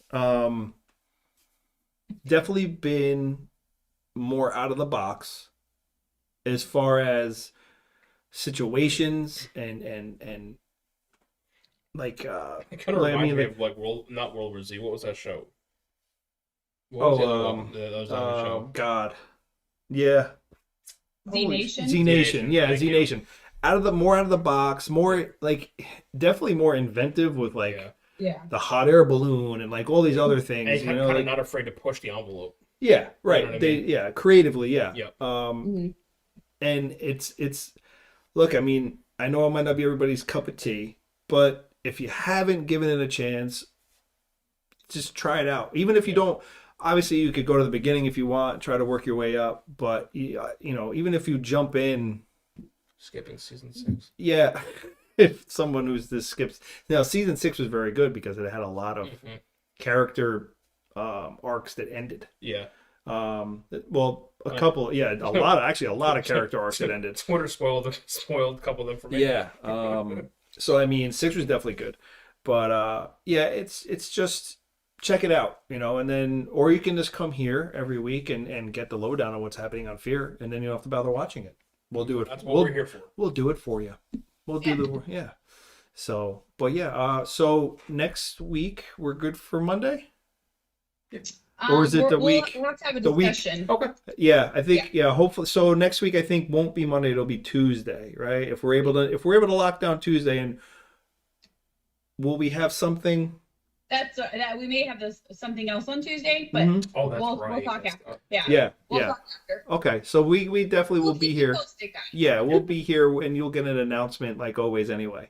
definitely been more out of the box as far as situations and like It kind of like, I reminds mean, me like, of like not World War Z. What was that show? What was the other one that was on the show? God, yeah, Z Nation. Z Nation, yeah, Thank Z you. Nation. Out of the box, more like definitely more inventive with like Yeah. Yeah. the hot air balloon and like all these other things. And You kind know, of like, not afraid to push the envelope. yeah, right. what I They mean? yeah, creatively, yeah. Yep. Mhm. And it's look, I mean, I know it might not be everybody's cup of tea, but if you haven't given it a chance, just try it out. Even if you don't, obviously you could go to the beginning if you want, try to work your way up, but you know, even if you jump in, Skipping season 6. yeah, if someone who's this skips. Now, season 6 was very good because it had a lot of character arcs that ended. Yeah. Well, a couple, yeah, a lot of character arcs that ended. Twitter spoiled a couple of them for me. Yeah. So I mean, 6 was definitely good, but yeah, it's just check it out, you know, and then or you can just come here every week and get the lowdown on what's happening on Fear, and then you don't have to bother watching it. We'll do it. That's what we're here for. We'll do it for you. We'll do the yeah. So, but yeah. So next week we're good for Monday. Or is it the week- We'll have to have a the week- discussion. Okay. Yeah, I think hopefully. So next week I think won't be Monday. It'll be Tuesday, right? If we're able to lock down Tuesday, and will we have something? That's that we may have something else on Tuesday, but Mhm. Oh, that's we'll right. talk That's- after. Yeah. Yeah, We'll yeah. talk after. Okay, so we definitely will We'll be keep you here. posted, guys. Yeah, we'll be here, and you'll get an announcement like always anyway.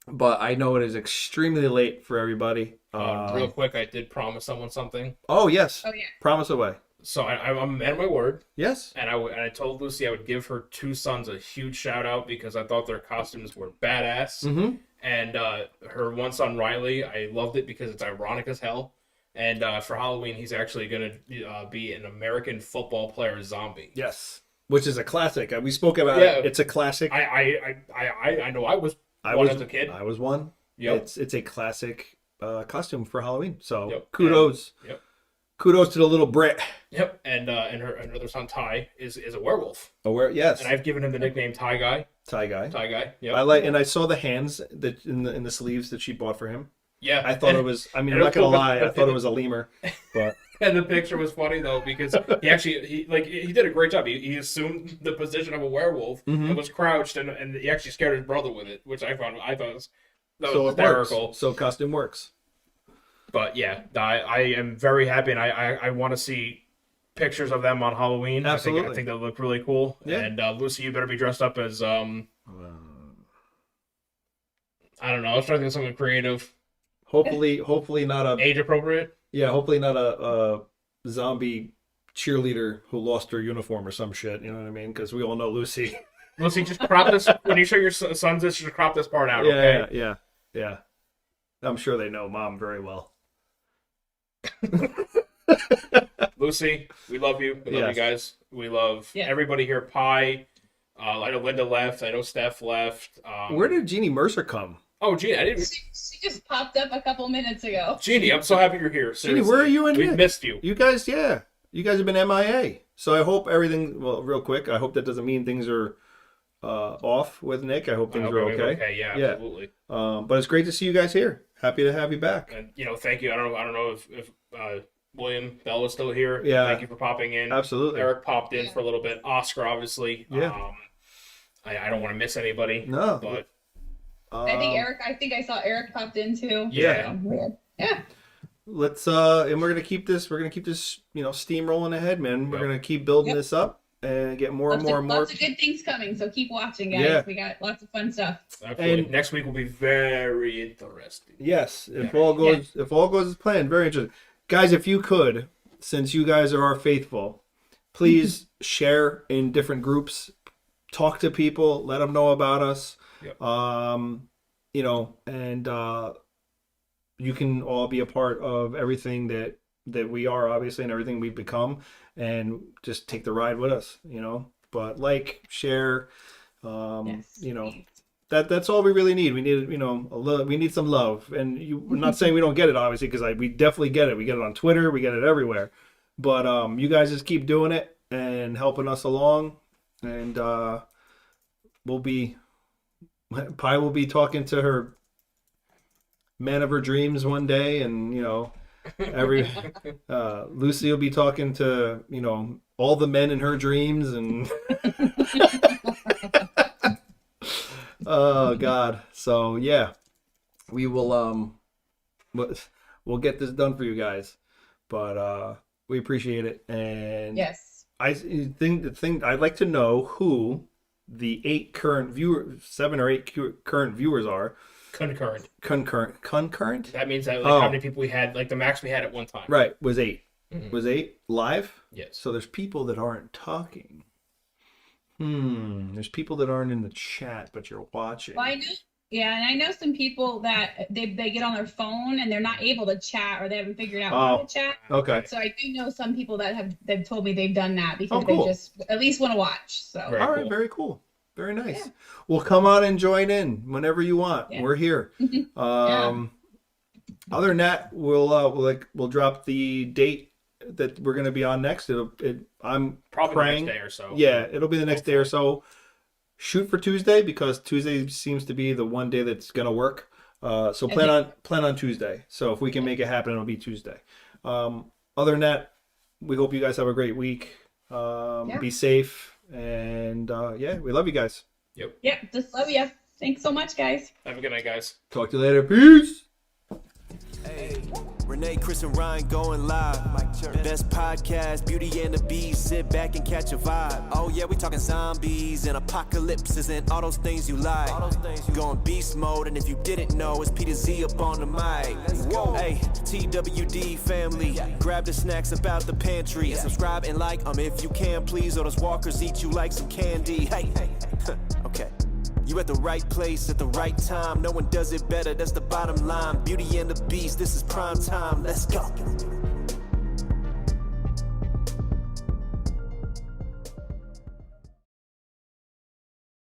But I know it is extremely late for everybody. Real quick, I did promise someone something. Oh yes, Oh yeah. promise away. So I'm a man of my word. Yes. And I told Lucy I would give her two sons a huge shout out because I thought their costumes were badass. Mm-hmm. And her one son Riley, I loved it because it's ironic as hell. And for Halloween, he's actually going to be an American football player zombie. Yes, which is a classic. We spoke about it. It's a classic. I know I was as a kid. I was one. Yep. It's a classic costume for Halloween. So Yep. kudos. Yep. Kudos to the little Brit. Yep. And her other son Ty is a werewolf. Yes. And I've given him the nickname Ty Guy. Tie guy. Tie Guy. Yep. I saw the hands that in the sleeves that she bought for him. Yeah. I thought it was. I mean, I'm not gonna lie. I thought it was a lemur, but. And the picture was funny though because he did a great job. He assumed the position of a werewolf and was crouched and he actually scared his brother with it, which I thought was hysterical. So costume works. But yeah, I am very happy and I want to see pictures of them on Halloween. Absolutely. I think they'll look really cool. Yeah. And Lucy, you better be dressed up as I don't know. I was trying to think of something creative. Hopefully not a Age appropriate. Yeah, hopefully not a zombie cheerleader who lost her uniform or some shit. You know what I mean? Because we all know Lucy. Lucy, just crop this when you show your sons this. Just crop this part out, okay? Yeah. I'm sure they know Mom very well. Lucy, we love you. We love you guys. We love everybody here. Pi. I know Linda left. I know Steph left. Where did Jeannie Mercer come? Oh, Jeannie, I didn't. She just popped up a couple minutes ago. Jeannie, I'm so happy you're here. Seriously. Jeannie, where are you in We Nick? missed you. You guys, you guys have been MIA. So I hope everything. Well, real quick, I hope that doesn't mean things are off with Nick. I hope things are okay. Okay, yeah, absolutely. But it's great to see you guys here. Happy to have you back. And thank you. I don't know if William Bell was still here. Yeah. Thank you for popping in. Absolutely. Eric popped in for a little bit. Oscar, obviously. Yeah. I don't want to miss anybody. No. But I think I saw Eric popped in too. Yeah. Yeah. Let's and we're gonna keep this steam rolling ahead, man. We're gonna keep building this up and get more and more and more. Lots of good things coming, so keep watching, guys. Yeah. We got lots of fun stuff. Absolutely. And next week will be very interesting. Yes, if all goes as planned, very interesting. Guys, if you could, since you guys are our faithful, please share in different groups, talk to people, let them know about us. Yep. And you can all be a part of everything that we are, obviously, and everything we've become, and just take the ride with us, But share, that's all we really need. We need, we need some love. And we're not saying we don't get it, obviously, because we definitely get it. We get it on Twitter, we get it everywhere. But you guys just keep doing it and helping us along, and Pi will be talking to her man of her dreams one day, and Lucy will be talking to all the men in her dreams, and oh God. So yeah, we will we'll get this done for you guys, but we appreciate it. And yes, I think I'd like to know who the 7 or 8 current viewers are. Concurrent. Concurrent? That means that how many people we had, the max we had at one time. Right, was 8. Mm-hmm. Was 8 live? Yes. So there's people that aren't talking. There's people that aren't in the chat, but you're watching. Well, and I know some people that they get on their phone and they're not able to chat, or they haven't figured out how to chat. Okay. So I do know some people that they've told me they've done that because cool. they just at least want to watch. So Very All right, cool. very cool. Very nice. Yeah. Well, come on and join in whenever you want. Yeah. We're here. Other than that, we'll drop the date that we're going to be on next. I'm probably praying, the next day or so. Yeah, it'll be the next day or so. Shoot for Tuesday, because Tuesday seems to be the one day that's going to work. So plan on Tuesday. So if we can make it happen, it'll be Tuesday. Other than that, we hope you guys have a great week. Be safe. And we love you guys. Yep. Yeah, just love you. Thanks so much, guys. Have a good night, guys. Talk to you later. Peace. Hey, Renee, Chris, and Ryan going live. Best podcast, Beauty and the Beast. Sit back and catch a vibe. Oh yeah, we talking zombies and apocalypses and all those things you like. Going beast mode, and if you didn't know, it's Peter Z up on the mic. Whoa, hey, TWD family, grab the snacks about the pantry. Subscribe and like if you can, please, or those walkers eat you like some candy. Hey, okay. You at the right place at the right time. No one does it better, that's the bottom line. Beauty and the Beast, this is prime time. Let's go.